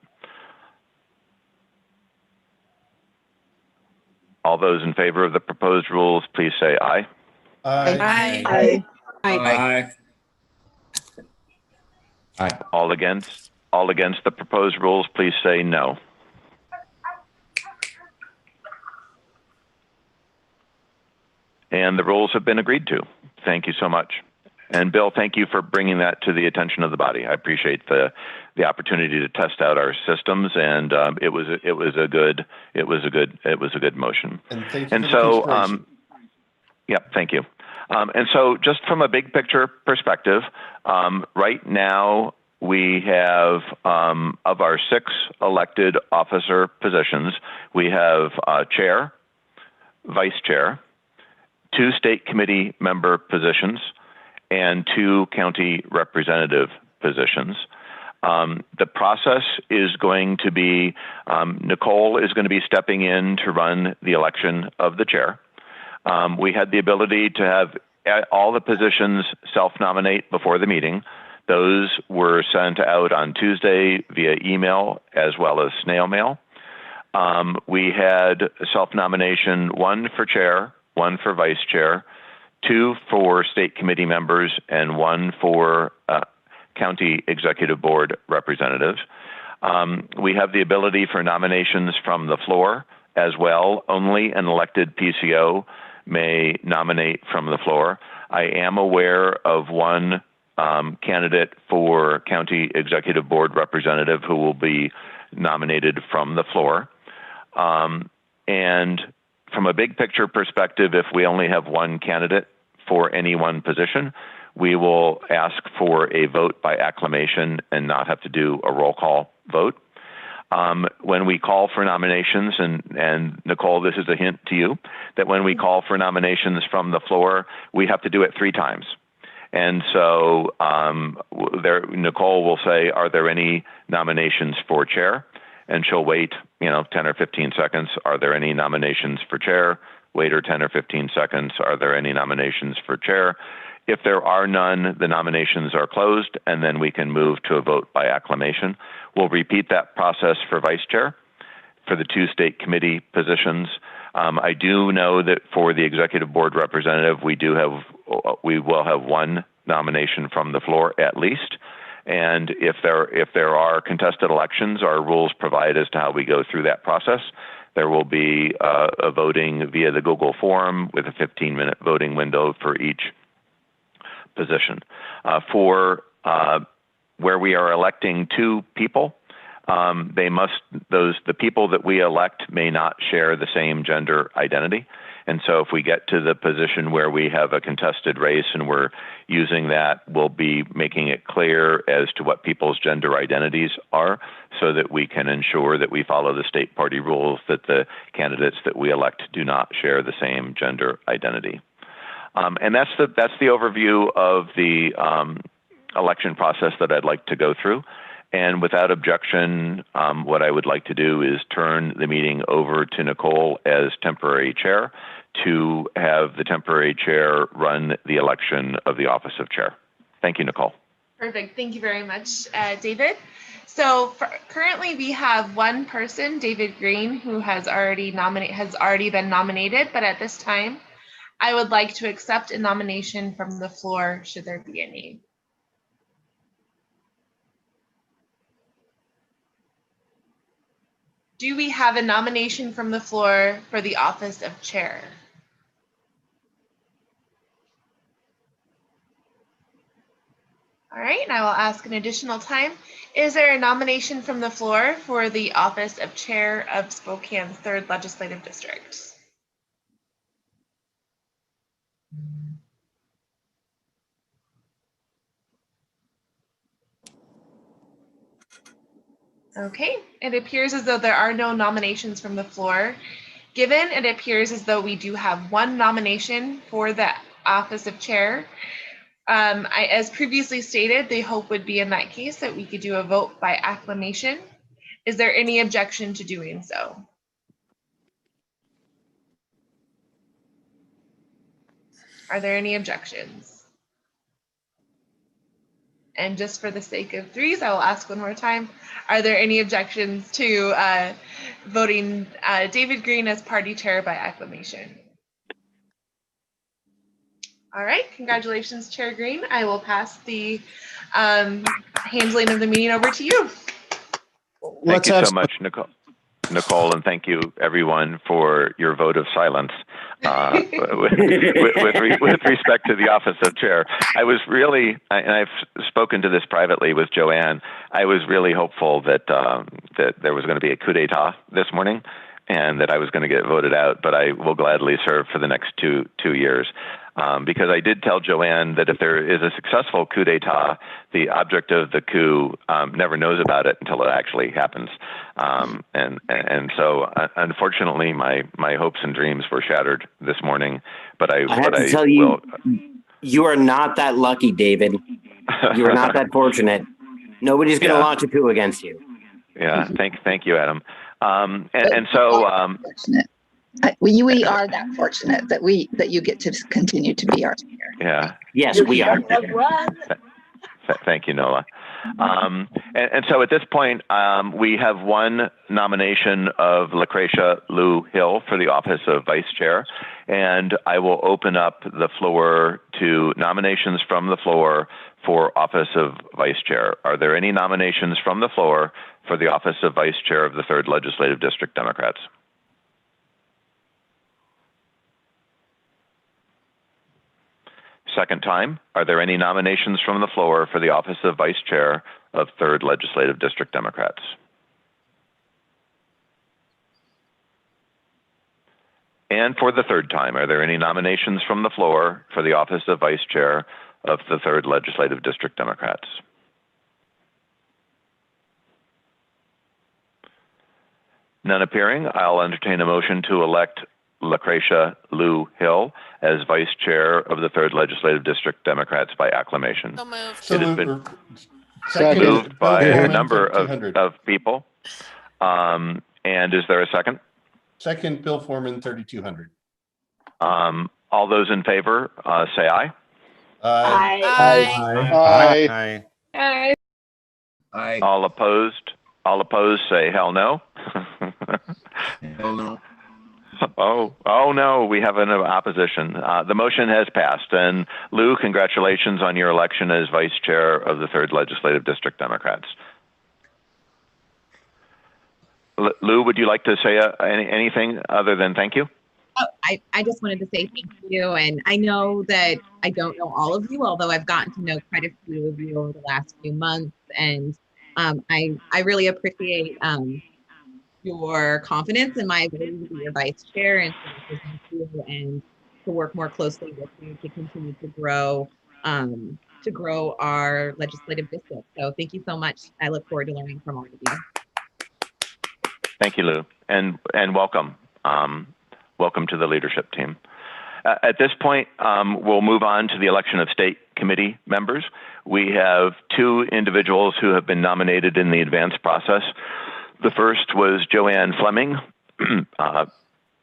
All those in favor of the proposed rules, please say aye. Aye. Aye. Aye. Aye. All against the proposed rules, please say no. And the rules have been agreed to. Thank you so much. And Bill, thank you for bringing that to the attention of the body. I appreciate the opportunity to test out our systems, and it was a good motion. And thank you for the consideration. Yeah, thank you. And so, just from a big picture perspective, right now we have of our 6 elected officer positions, we have chair, vice chair, 2 state committee member positions, and 2 county representative positions. The process is going to be, Nicole is going to be stepping in to run the election of the chair. We had the ability to have all the positions self-nominate before the meeting. Those were sent out on Tuesday via email as well as snail mail. We had self-nomination, 1 for chair, 1 for vice chair, 2 for state committee members, and 1 for county executive board representatives. We have the ability for nominations from the floor as well. Only an elected PCO may nominate from the floor. I am aware of 1 candidate for county executive board representative who will be nominated from the floor. And from a big picture perspective, if we only have 1 candidate for any 1 position, we will ask for a vote by acclamation and not have to do a roll call vote. When we call for nominations, and Nicole, this is a hint to you, that when we call for nominations from the floor, we have to do it 3 times. And so Nicole will say, are there any nominations for chair? and she'll wait, 10 or 15 seconds. Are there any nominations for chair? Wait 10 or 15 seconds. Are there any nominations for chair? If there are none, the nominations are closed, and then we can move to a vote by acclamation. We'll repeat that process for vice chair for the 2 state committee positions. I do know that for the executive board representative, we will have 1 nomination from the floor at least. And if there are contested elections, our rules provide as to how we go through that process. There will be a voting via the Google form with a 15-minute voting window for each position. For where we are electing 2 people, the people that we elect may not share the same gender identity. And so if we get to the position where we have a contested race and we're using that, we'll be making it clear as to what people's gender identities are so that we can ensure that we follow the state party rules that the candidates that we elect do not share the same gender identity. And that's the overview of the election process that I'd like to go through. And without objection, what I would like to do is turn the meeting over to Nicole as temporary chair to have the temporary chair run the election of the office of chair. Thank you, Nicole. Perfect. Thank you very much, David. So currently we have 1 person, David Green, who has already been nominated, but at this time, I would like to accept a nomination from the floor, should there be any. Do we have a nomination from the floor for the office of chair? All right, and I will ask an additional time. Is there a nomination from the floor for the office of chair of Spokane's 3rd Legislative District? Okay, it appears as though there are no nominations from the floor. Given it appears as though we do have 1 nomination for the office of chair, as previously stated, the hope would be in that case that we could do a vote by acclamation. Is there any objection to doing so? Are there any objections? And just for the sake of 3s, I will ask one more time. Are there any objections to voting David Green as party chair by acclamation? All right, congratulations, Chair Green. I will pass the handling of the meeting over to you. Thank you so much, Nicole, and thank you everyone for your vote of silence with respect to the office of chair. I was really, and I've spoken to this privately with Joanne, I was really hopeful that that there was going to be a coup d'etat this morning and that I was going to get voted out, but I will gladly serve for the next two years. Because I did tell Joanne that if there is a successful coup d'etat, the object of the coup never knows about it until it actually happens. And so, unfortunately, my hopes and dreams were shattered this morning. But I have to tell you, you are not that lucky, David. You are not that fortunate. Nobody's going to launch a coup against you. Yeah, thank you, Adam. And so. We are that fortunate that you get to continue to be our chair. Yeah. Yes, we are. Thank you, Nola. And so at this point, we have 1 nomination of Lucretia Lou Hill for the office of vice chair. And I will open up the floor to nominations from the floor for office of vice chair. Are there any nominations from the floor for the office of vice chair of the 3rd Legislative District Democrats? Second time, are there any nominations from the floor for the office of vice chair of 3rd Legislative District Democrats? And for the 3rd time, are there any nominations from the floor for the office of vice chair of the 3rd Legislative District Democrats? None appearing, I'll entertain a motion to elect Lucretia Lou Hill as vice chair of the 3rd Legislative District Democrats by acclamation. So moved. It has been moved by a number of people. And is there a second? Second, Bill Foreman, 3200. All those in favor, say aye. Aye. Aye. Aye. Aye. All opposed, say hell no. Hell no. Oh no, we have an opposition. The motion has passed. And Lou, congratulations on your election as vice chair of the 3rd Legislative District Democrats. Lou, would you like to say anything other than thank you? Oh, I just wanted to say thank you. And I know that I don't know all of you, although I've gotten to know quite a few of you over the last few months. And I really appreciate your confidence in my ability to be your vice chair and to represent you and to work more closely with you to continue to grow our legislative district. So thank you so much. I look forward to learning from all of you. Thank you, Lou, and welcome. Welcome to the leadership team. At this point, we'll move on to the election of state committee members. We have 2 individuals who have been nominated in the advance process. The first was Joanne Fleming,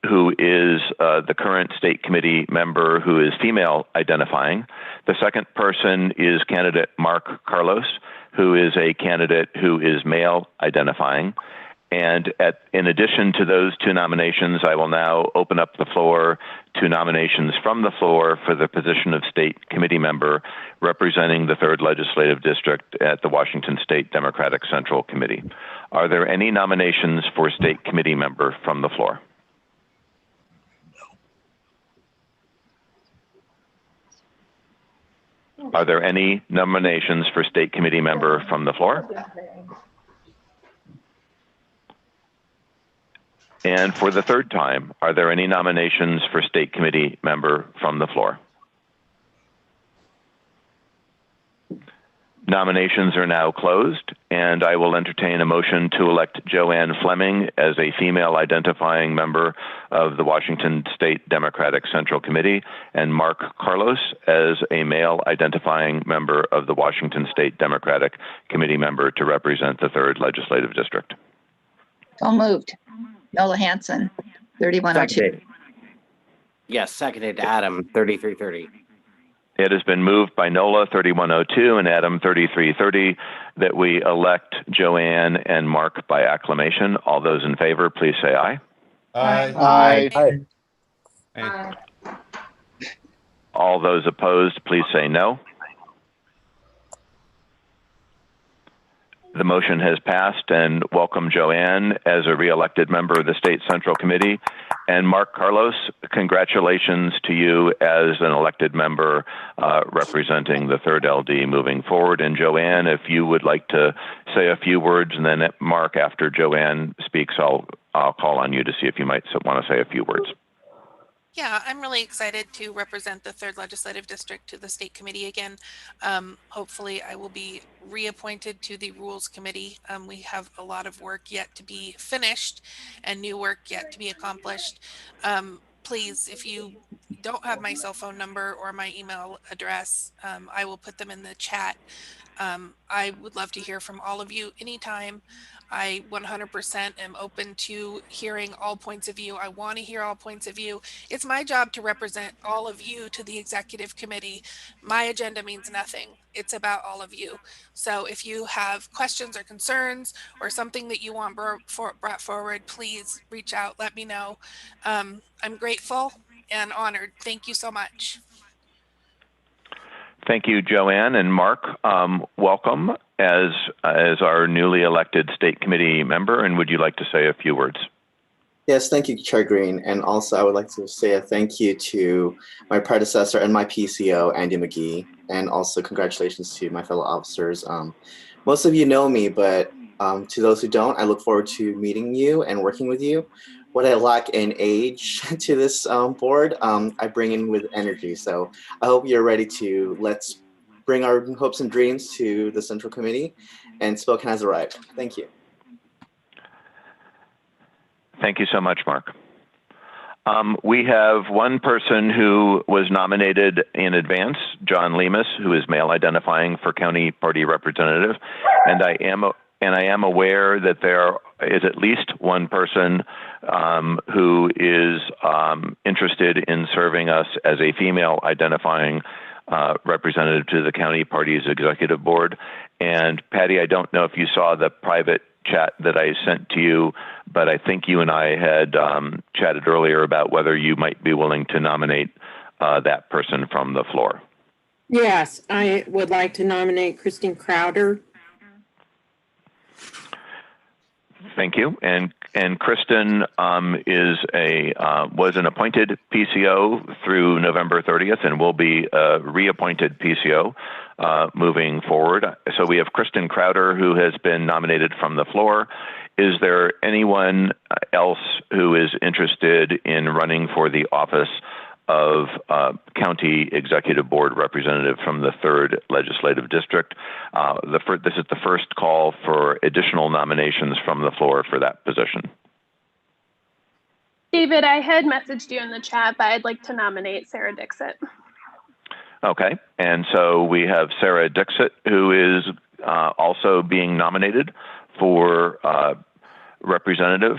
who is the current state committee member who is female identifying. The second person is candidate Mark Carlos, who is a candidate who is male identifying. And in addition to those 2 nominations, I will now open up the floor to nominations from the floor for the position of state committee member representing the 3rd Legislative District at the Washington State Democratic Central Committee. Are there any nominations for state committee member from the floor? Are there any nominations for state committee member from the floor? And for the 3rd time, are there any nominations for state committee member from the floor? Nominations are now closed, and I will entertain a motion to elect Joanne Fleming as a female identifying member of the Washington State Democratic Central Committee and Mark Carlos as a male identifying member of the Washington State Democratic Committee member to represent the 3rd Legislative District. So moved. Nola Hanson, 3102. Seconded. Yes, seconded, Adam, 3330. It has been moved by Nola 3102 and Adam 3330 that we elect Joanne and Mark by acclamation. All those in favor, please say aye. Aye. Aye. Aye. All those opposed, please say no. The motion has passed, and welcome Joanne as a re-elected member of the State Central Committee. And Mark Carlos, congratulations to you as an elected member representing the 3rd LD moving forward. And Joanne, if you would like to say a few words, and then Mark, after Joanne speaks, I'll call on you to see if you might want to say a few words. Yeah, I'm really excited to represent the 3rd Legislative District to the State Committee again. Hopefully I will be reappointed to the Rules Committee. We have a lot of work yet to be finished and new work yet to be accomplished. Please, if you don't have my cell phone number or my email address, I will put them in the chat. I would love to hear from all of you anytime. I 100% am open to hearing all points of view. I want to hear all points of view. It's my job to represent all of you to the executive committee. My agenda means nothing. It's about all of you. So if you have questions or concerns or something that you want brought forward, please reach out, let me know. I'm grateful and honored. Thank you so much. Thank you, Joanne and Mark. Welcome as our newly elected state committee member. And would you like to say a few words? Yes, thank you, Chair Green. And also I would like to say a thank you to my predecessor and my PCO, Andy McGee. And also congratulations to my fellow officers. Most of you know me, but to those who don't, I look forward to meeting you and working with you. What I lack in age to this board, I bring in with energy. So I hope you're ready to let's bring our hopes and dreams to the Central Committee, and Spokane has arrived. Thank you. Thank you so much, Mark. We have one person who was nominated in advance, John Lemus, who is male identifying for county party representative, and I am aware that there is at least one person who is interested in serving us as a female identifying representative to the county party's executive board. And Patty, I don't know if you saw the private chat that I sent to you, but I think you and I had chatted earlier about whether you might be willing to nominate that person from the floor. Yes, I would like to nominate Kristen Crowder. Thank you. And Kristen was an appointed PCO through November 30th and will be a reappointed PCO moving forward. So we have Kristen Crowder, who has been nominated from the floor. Is there anyone else who is interested in running for the office of County Executive Board Representative from the 3rd Legislative District? This is the first call for additional nominations from the floor for that position. David, I had messaged you in the chat, but I'd like to nominate Sarah Dixit. Okay, and so we have Sarah Dixit, who is also being nominated for representative,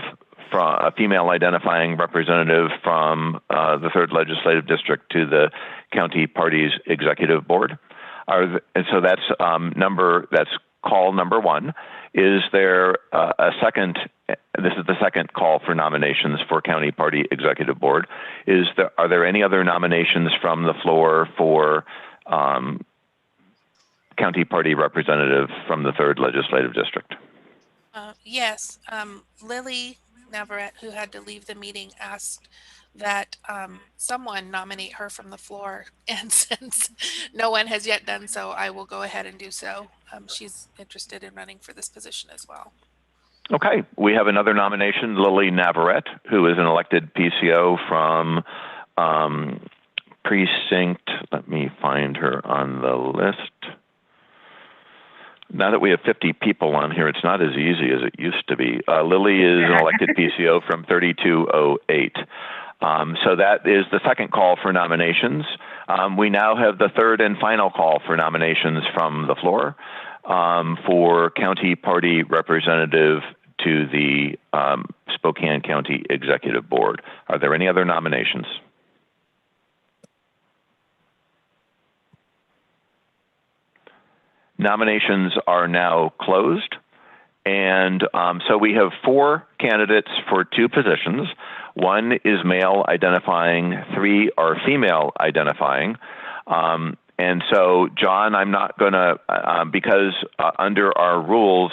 from a female identifying representative from the 3rd Legislative District to the county party's executive board. And so that's call number one. Is there a second? This is the second call for nominations for county party executive board. Are there any other nominations from the floor for county party representative from the 3rd Legislative District? Yes, Lily Navarrete, who had to leave the meeting, asked that someone nominate her from the floor, and since no one has yet done so, I will go ahead and do so. She's interested in running for this position as well. Okay, we have another nomination, Lily Navarrete, who is an elected PCO from precinct, let me find her on the list. Now that we have 50 people on here, it's not as easy as it used to be. Lily is an elected PCO from 3208. So that is the second call for nominations. We now have the third and final call for nominations from the floor for county party representative to the Spokane County Executive Board. Are there any other nominations? Nominations are now closed. And so we have 4 candidates for 2 positions. 1 is male identifying, 3 are female identifying. And so, John, I'm not going to, because under our rules,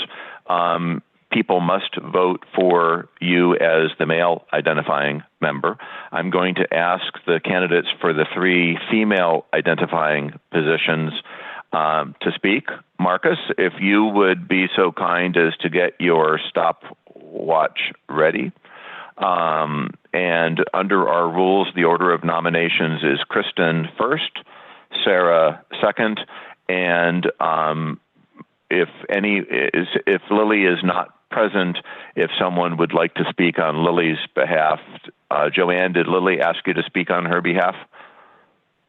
people must vote for you as the male identifying member. I'm going to ask the candidates for the 3 female identifying positions to speak. Marcus, if you would be so kind as to get your stopwatch ready. And under our rules, the order of nominations is Kristen first, Sarah second, and if Lily is not present, if someone would like to speak on Lily's behalf, Joanne, did Lily ask you to speak on her behalf?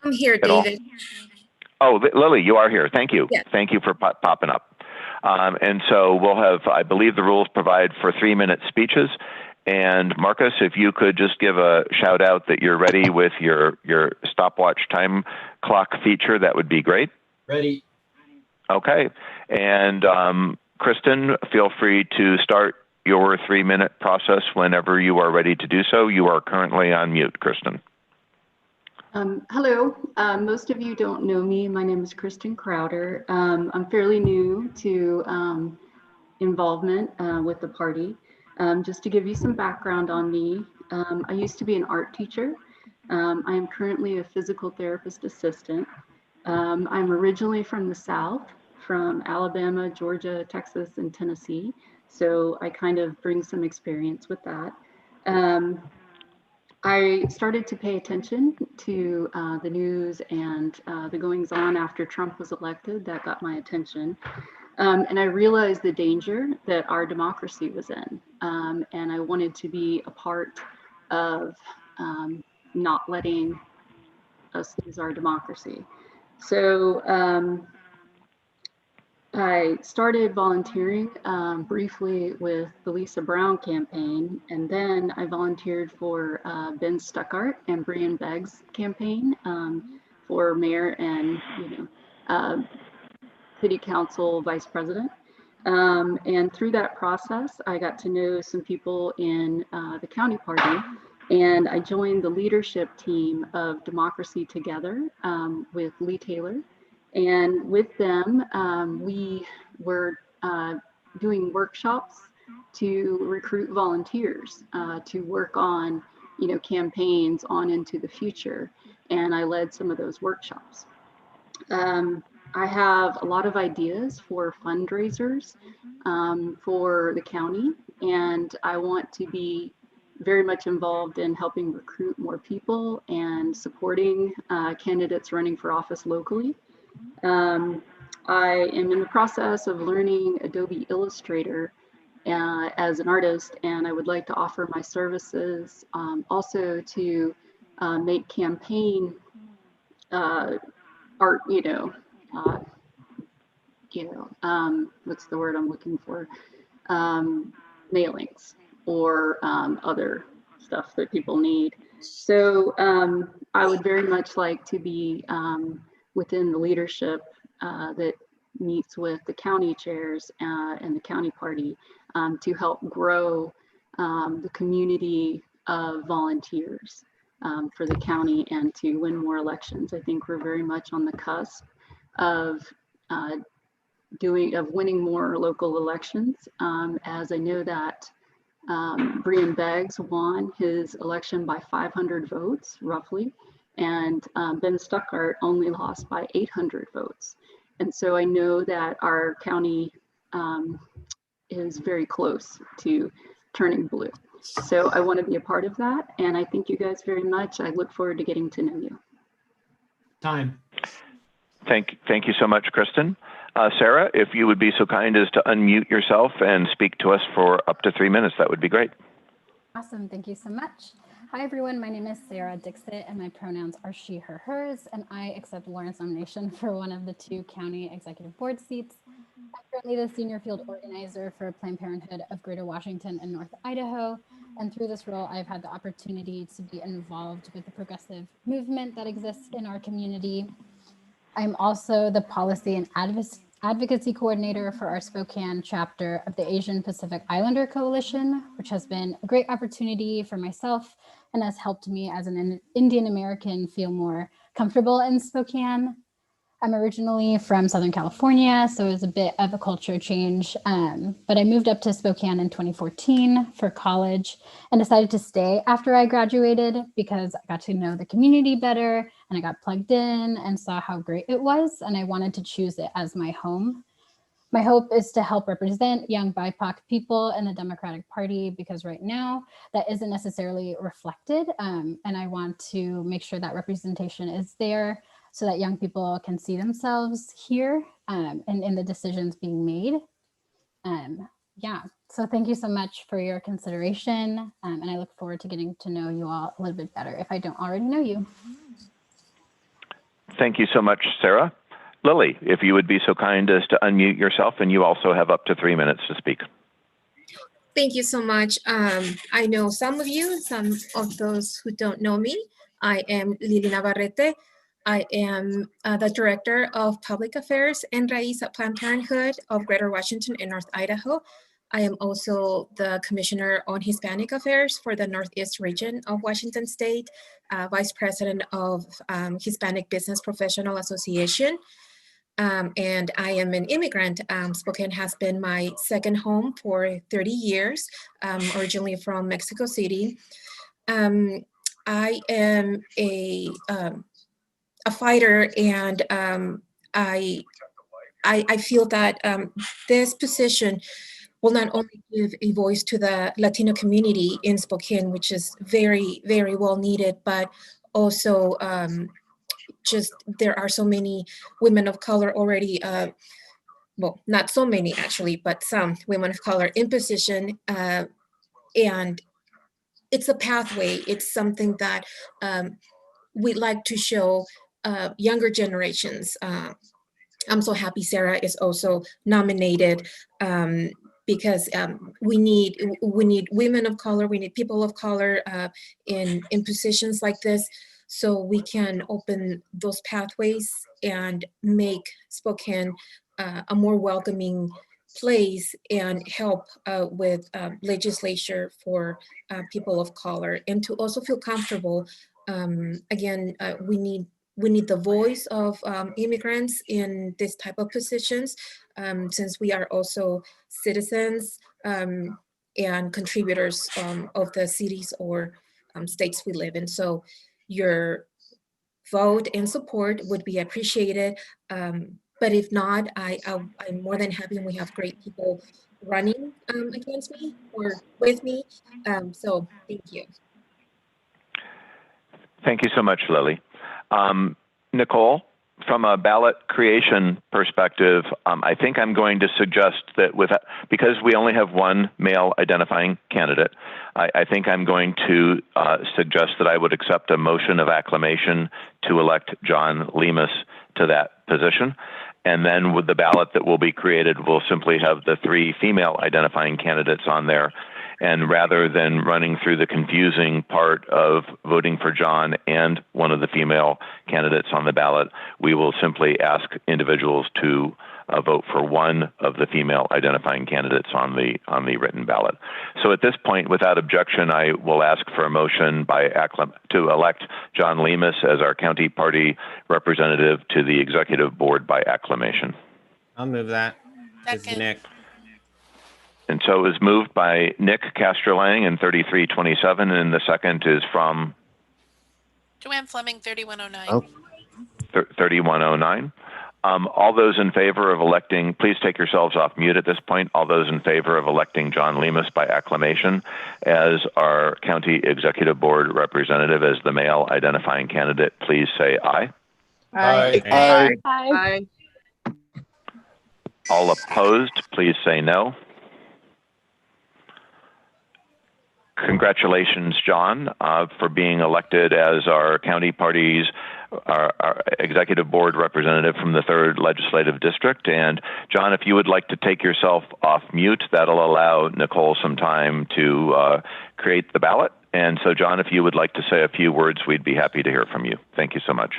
I'm here, David. Oh, Lily, you are here. Thank you. Yes. Thank you for popping up. And so we'll have, I believe the rules provide for 3-minute speeches. And Marcus, if you could just give a shout out that you're ready with your stopwatch time clock feature, that would be great. Ready. Okay. And Kristen, feel free to start your 3-minute process whenever you are ready to do so. You are currently on mute, Kristen. Hello, most of you don't know me. My name is Kristen Crowder. I'm fairly new to involvement with the party. Just to give you some background on me, I used to be an art teacher. I am currently a physical therapist assistant. I'm originally from the South, from Alabama, Georgia, Texas, and Tennessee. So I kind of bring some experience with that. I started to pay attention to the news and the goings on after Trump was elected. That got my attention. And I realized the danger that our democracy was in. And I wanted to be a part of not letting us lose our democracy. So I started volunteering briefly with the Lisa Brown campaign, and then I volunteered for Ben Stuckart and Brian Begg's campaign for mayor and city council vice president. And through that process, I got to know some people in the county party, and I joined the leadership team of Democracy Together with Lee Taylor. And with them, we were doing workshops to recruit volunteers to work on, campaigns on into the future. And I led some of those workshops. I have a lot of ideas for fundraisers for the county, and I want to be very much involved in helping recruit more people and supporting candidates running for office locally. I am in the process of learning Adobe Illustrator as an artist, and I would like to offer my services also to make campaign art, what's the word I'm looking for? Mailings or other stuff that people need. So I would very much like to be within the leadership that meets with the county chairs and the county party to help grow the community of volunteers for the county and to win more elections. I think we're very much on the cusp of winning more local elections, as I know that Brian Beggs won his election by 500 votes roughly, and Ben Stuckart only lost by 800 votes. And so I know that our county is very close to turning blue. So I want to be a part of that. And I thank you guys very much. I look forward to getting to know you. Time. Thank you so much, Kristen. Sarah, if you would be so kind as to unmute yourself and speak to us for up to 3 minutes, that would be great. Awesome. Thank you so much. Hi, everyone. My name is Sarah Dixit, and my pronouns are she, her, hers, and I accept Lauren's nomination for one of the 2 county executive board seats. I'm currently the senior field organizer for Planned Parenthood of Greater Washington and North Idaho, and through this role, I've had the opportunity to be involved with the progressive movement that exists in our community. I'm also the policy and advocacy coordinator for our Spokane chapter of the Asian Pacific Islander Coalition, which has been a great opportunity for myself and has helped me as an Indian American feel more comfortable in Spokane. I'm originally from Southern California, so it was a bit of a culture change, but I moved up to Spokane in 2014 for college and decided to stay after I graduated because I got to know the community better and I got plugged in and saw how great it was, and I wanted to choose it as my home. My hope is to help represent young BIPOC people in the Democratic Party because right now that isn't necessarily reflected, and I want to make sure that representation is there so that young people can see themselves here and in the decisions being made. Yeah, so thank you so much for your consideration, and I look forward to getting to know you all a little bit better if I don't already know you. Thank you so much, Sarah. Lily, if you would be so kind as to unmute yourself, and you also have up to 3 minutes to speak. Thank you so much. I know some of you, some of those who don't know me. I am Lili Navarrete. I am the Director of Public Affairs and Raíz at Planned Parenthood of Greater Washington and North Idaho. I am also the Commissioner on Hispanic Affairs for the Northeast region of Washington State, Vice President of Hispanic Business Professional Association. And I am an immigrant. Spokane has been my second home for 30 years, originally from Mexico City. I am a fighter, and I feel that this position will not only give a voice to the Latino community in Spokane, which is very, very well needed, but also just there are so many women of color already, well, not so many actually, but some women of color in position, and it's a pathway. It's something that we'd like to show younger generations I'm so happy Sarah is also nominated because we need women of color, we need people of color in positions like this, so we can open those pathways and make Spokane a more welcoming place and help with legislature for people of color, and to also feel comfortable. Again, we need the voice of immigrants in this type of positions, since we are also citizens and contributors of the cities or states we live in. So your vote and support would be appreciated. But if not, I'm more than happy, and we have great people running against me or with me. So thank you. Thank you so much, Lily. Nicole, from a ballot creation perspective, I think I'm going to suggest that because we only have one male identifying candidate, I think I'm going to suggest that I would accept a motion of acclamation to elect John Lemus to that position. And then with the ballot that will be created, we'll simply have the 3 female identifying candidates on there. And rather than running through the confusing part of voting for John and one of the female candidates on the ballot, we will simply ask individuals to vote for one of the female identifying candidates on the written ballot. So at this point, without objection, I will ask for a motion to elect John Lemus as our county party representative to the executive board by acclamation. I'll move that. This is Nick. And so it was moved by Nick Casterlang in 3327, and the second is from Joanne Fleming, 3109. Oh. 3109. All those in favor of electing, please take yourselves off mute at this point. All those in favor of electing John Lemus by acclamation as our county executive board representative as the male identifying candidate, please say aye. Aye. Aye. Aye. All opposed, please say no. Congratulations, John, for being elected as our county party's our executive board representative from the 3rd Legislative District. And John, if you would like to take yourself off mute, that'll allow Nicole some time to create the ballot. And so, John, if you would like to say a few words, we'd be happy to hear from you. Thank you so much.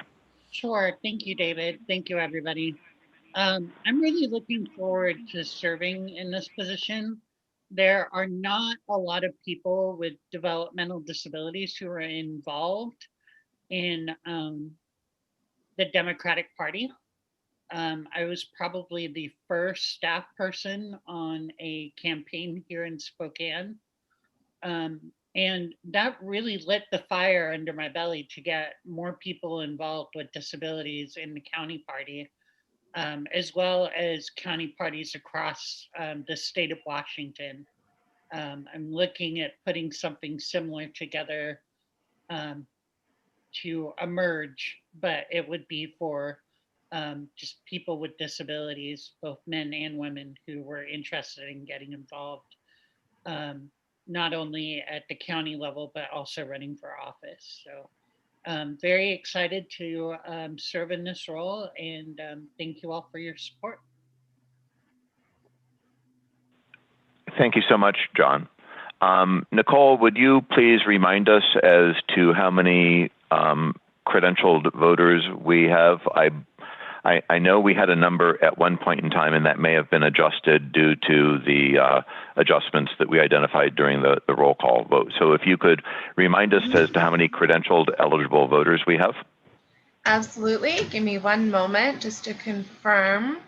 Sure. Thank you, David. Thank you, everybody. I'm really looking forward to serving in this position. There are not a lot of people with developmental disabilities who are involved in the Democratic Party. I was probably the first staff person on a campaign here in Spokane. And that really lit the fire under my belly to get more people involved with disabilities in the county party, as well as county parties across the state of Washington. I'm looking at putting something similar together to emerge, but it would be for just people with disabilities, both men and women who were interested in getting involved, not only at the county level, but also running for office. So very excited to serve in this role, and thank you all for your support. Thank you so much, John. Nicole, would you please remind us as to how many credentialed voters we have? I know we had a number at one point in time, and that may have been adjusted due to the adjustments that we identified during the roll call vote. So if you could remind us as to how many credentialed eligible voters we have. Absolutely. Give me one moment just to confirm.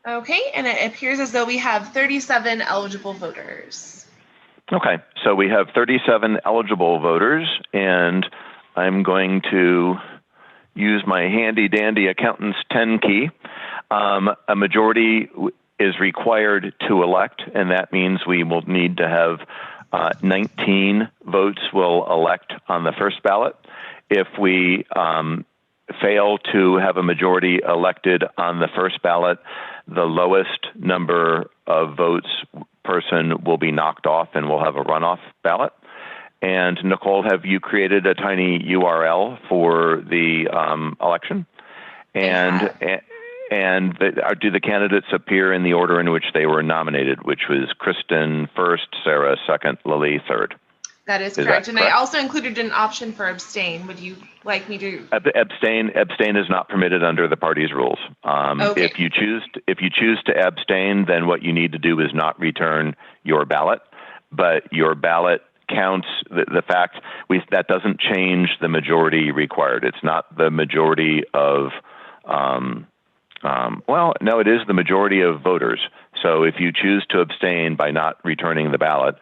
Okay, and it appears as though we have 37 eligible voters. Okay, so we have 37 eligible voters, and I'm going to use my handy dandy accountant's 10 key. A majority is required to elect, and that means we will need to have 19 votes will elect on the first ballot. If we fail to have a majority elected on the first ballot, the lowest number of votes person will be knocked off and we'll have a runoff ballot. And Nicole, have you created a tiny URL for the election? And do the candidates appear in the order in which they were nominated, which was Kristen first, Sarah second, Lily third? That is Is correct. that And I correct? also included an option for abstain. Would you like me to? Abstain is not permitted under the party's rules. Okay. If you choose to abstain, then what you need to do is not return your ballot, but your ballot counts. The fact that doesn't change the majority required. It's not the majority of. Well, no, it is the majority of voters. So if you choose to abstain by not returning the ballot,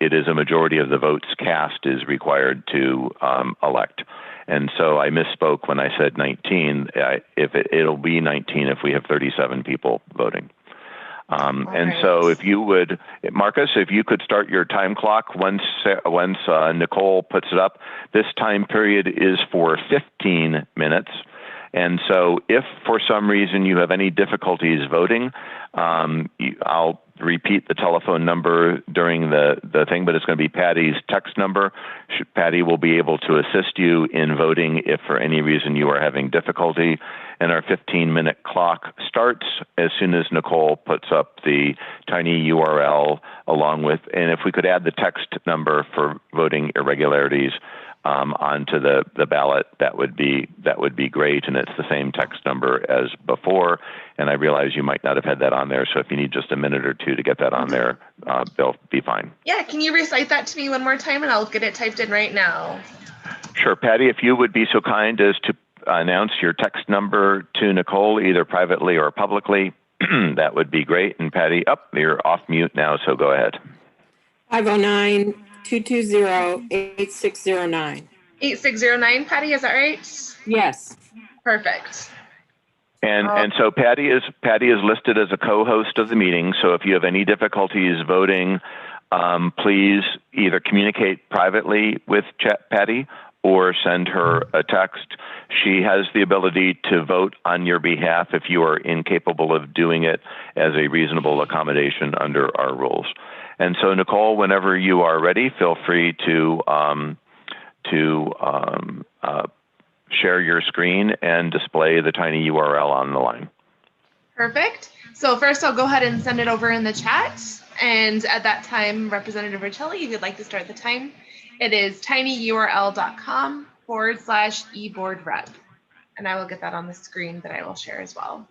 it is a majority of the votes cast is required to elect. And so I misspoke when I said 19. It'll be 19 if we have 37 people voting. And so if you would, Marcus, if you could start your time clock once Nicole puts it up. This time period is for 15 minutes. And so if for some reason you have any difficulties voting, I'll repeat the telephone number during the thing, but it's going to be Patty's text number. Patty will be able to assist you in voting if for any reason you are having difficulty. And our 15-minute clock starts as soon as Nicole puts up the tiny URL along with, and if we could add the text number for voting irregularities onto the ballot, that would be great. And it's the same text number as before. And I realize you might not have had that on there. So if you need just a minute or two to get that on there, they'll be fine. Yeah, can you recite that to me one more time and I'll get it typed in right now. Sure, Patty, if you would be so kind as to announce your text number to Nicole, either privately or publicly, that would be great. And Patty, you're off mute now, so go ahead. 509-220-8609. 8609, Patty, is that right? Yes. Perfect. And so Patty is listed as a co-host of the meeting. So if you have any difficulties voting, please either communicate privately with Patty or send her a text. She has the ability to vote on your behalf if you are incapable of doing it as a reasonable accommodation under our rules. And so Nicole, whenever you are ready, feel free to share your screen and display the tiny URL on the line. Perfect. So first I'll go ahead and send it over in the chat. And at that time, Representative Riccelli, if you'd like to start the time, it is tinyurl.com/eboardrep. And I will get that on the screen that I will share as well.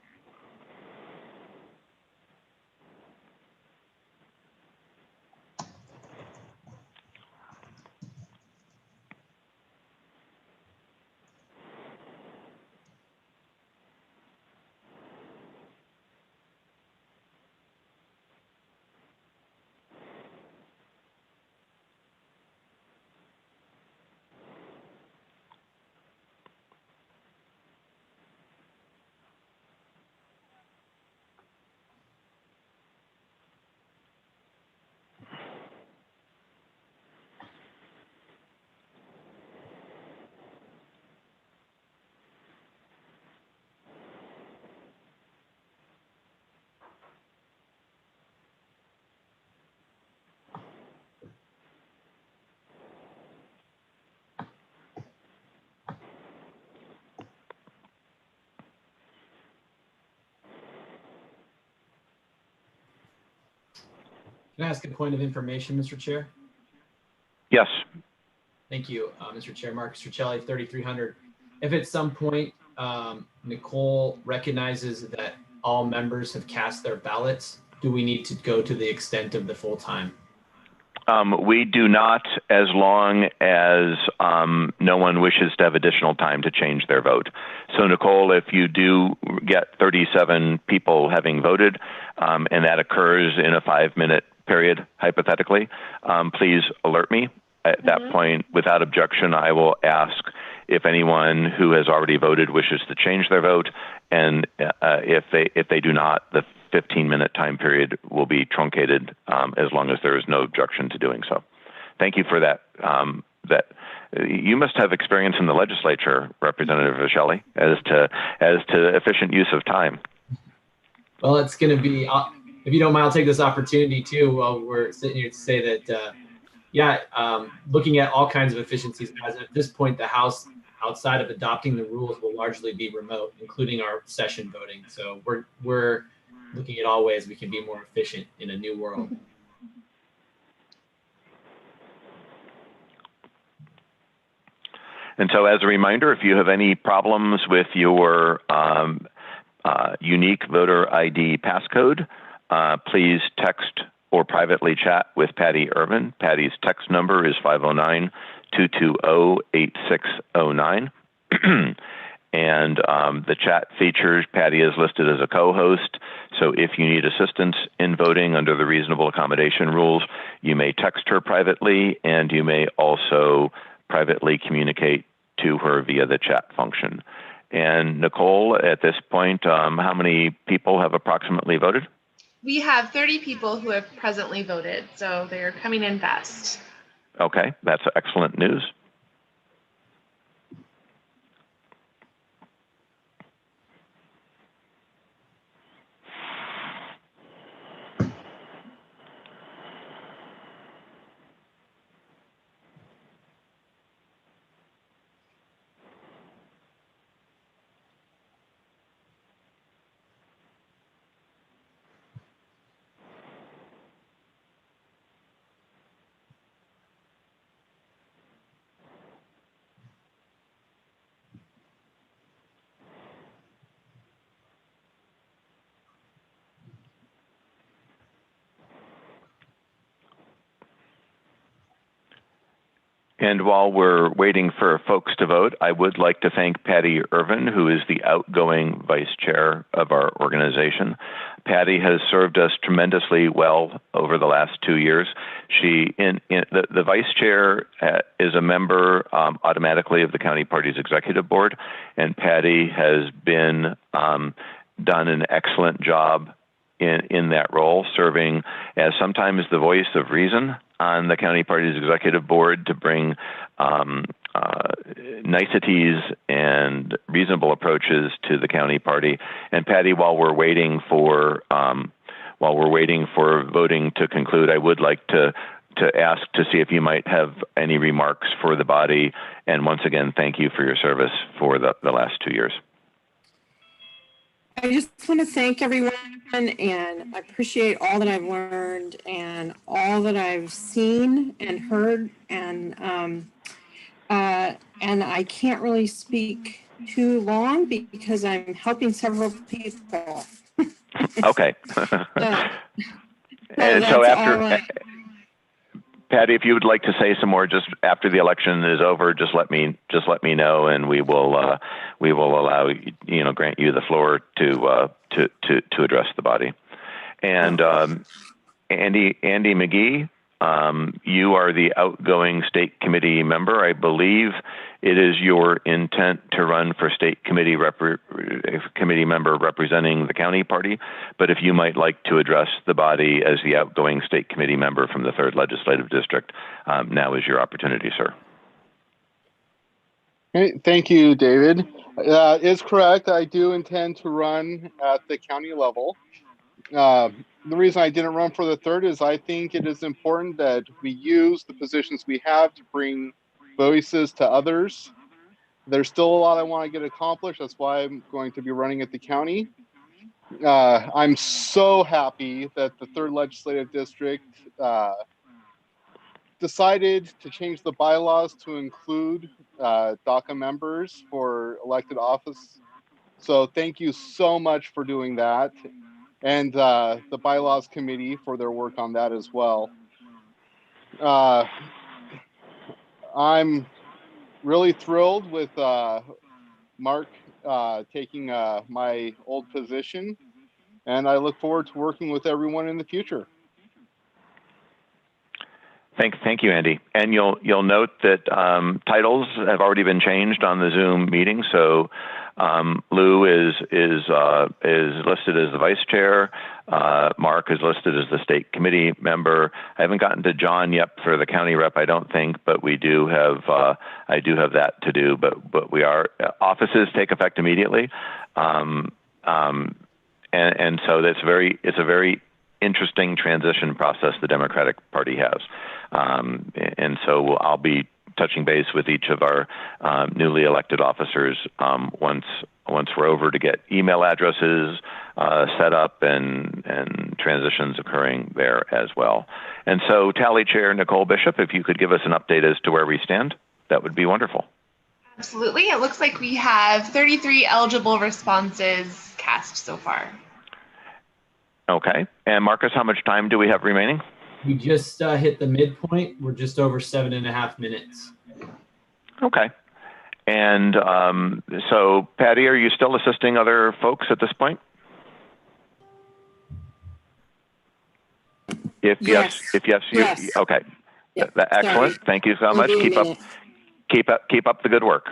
Can I ask a point of information, Mr. Chair? Yes. Thank you, Mr. Chair. Marcus Riccelli, 3300. If at some point Nicole recognizes that all members have cast their ballots, do we need to go to the extent of the full time? We do not, as long as no one wishes to have additional time to change their vote. So Nicole, if you do get 37 people having voted, and that occurs in a 5-minute period, hypothetically, please alert me. At that point, without objection, I will ask if anyone who has already voted wishes to change their vote, and if they do not, the 15-minute time period will be truncated as long as there is no objection to doing so. Thank you for that. You must have experience in the legislature, Representative Riccelli, as to efficient use of time. Well, it's going to be if you don't mind, I'll take this opportunity too while we're sitting here to say that, looking at all kinds of efficiencies, as at this point, the House, outside of adopting the rules, will largely be remote, including our session voting. So we're looking at all ways we can be more efficient in a new world. And so as a reminder, if you have any problems with your unique voter ID passcode, please text or privately chat with Patty Irvin. Patty's text number is 509-220-8609. And the chat features, Patty is listed as a co-host. So if you need assistance in voting under the reasonable accommodation rules, you may text her privately, and you may also privately communicate to her via the chat function. And Nicole, at this point, how many people have approximately voted? We have 30 people who have presently voted, so they're coming in fast. Okay, that's excellent news. And while we're waiting for folks to vote, I would like to thank Patty Irvin, who is the outgoing vice chair of our organization. Patty has served us tremendously well over the last 2 years. The vice chair is a member automatically of the county party's executive board, and Patty has done an excellent job in that role, serving as sometimes the voice of reason on the county party's executive board to bring niceties and reasonable approaches to the county party. And Patty, while we're waiting for voting to conclude, I would like to ask to see if you might have any remarks for the body. And once again, thank you for your service for the last 2 years. I just want to thank everyone, and I appreciate all that I've learned and all that I've seen and heard, and I can't really speak too long because I'm helping several people. Okay. And so after, Patty, if you would like to say some more just after the election is over, just let me know, and we will allow grant you the floor to address the body. And Andy McGee, you are the outgoing state committee member. I believe it is your intent to run for state committee member representing the county party. But if you might like to address the body as the outgoing state committee member from the 3rd Legislative District, now is your opportunity, sir. Great. Thank you, David. It's correct. I do intend to run at the county level. The reason I didn't run for the 3rd is I think it is important that we use the positions we have to bring voices to others. There's still a lot I want to get accomplished. That's why I'm going to be running at the county. I'm so happy that the 3rd Legislative District decided to change the bylaws to include DACA members for elected office. So thank you so much for doing that. And the bylaws committee for their work on that as well. I'm really thrilled with Mark taking my old position, and I look forward to working with everyone in the future. Thank you, Andy. And you'll note that titles have already been changed on the Zoom meeting. So Lou is listed as the vice chair. Mark is listed as the state committee member. I haven't gotten to John yet for the county rep, I don't think, but we do have I do have that to do. But we are offices take effect immediately, and so it's a very interesting transition process the Democratic Party has. And so I'll be touching base with each of our newly elected officers once we're over to get email addresses set up and transitions occurring there as well. And so Tally Chair Nicole Bishop, if you could give us an update as to where we stand, that would be wonderful. Absolutely. It looks like we have 33 eligible responses cast so far. Okay. And Marcus, how much time do we have remaining? We just hit the midpoint. We're just over 7.5 minutes. Okay. And so, Patty, are you still assisting other folks at this point? If yes, Yes. okay. Yep. Excellent. Sorry. Thank you so much. Maybe a minute. Keep up the good work.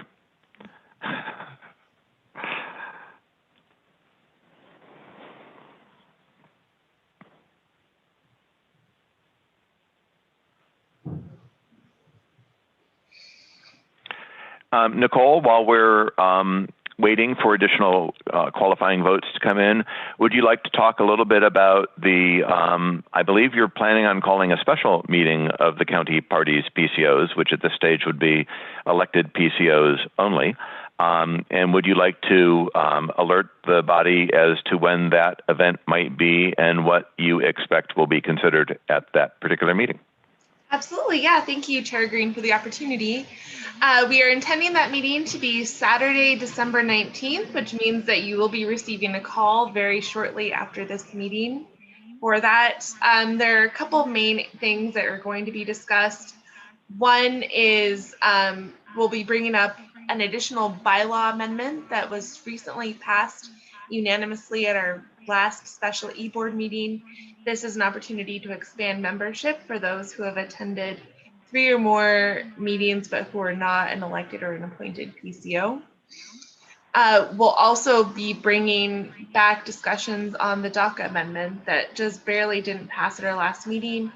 Nicole, while we're waiting for additional qualifying votes to come in, would you like to talk a little bit about the, I believe you're planning on calling a special meeting of the county party's PCOs, which at this stage would be elected PCOs only. And would you like to alert the body as to when that event might be and what you expect will be considered at that particular meeting? Absolutely. Yeah. Thank you, Chair Green, for the opportunity. We are intending that meeting to be Saturday, December 19th, which means that you will be receiving a call very shortly after this meeting. For that, there are a couple of main things that are going to be discussed. One is we'll be bringing up an additional bylaw amendment that was recently passed unanimously at our last special e-board meeting. This is an opportunity to expand membership for those who have attended 3 or more meetings but who are not an elected or an appointed PCO. We'll also be bringing back discussions on the DACA amendment that just barely didn't pass at our last meeting.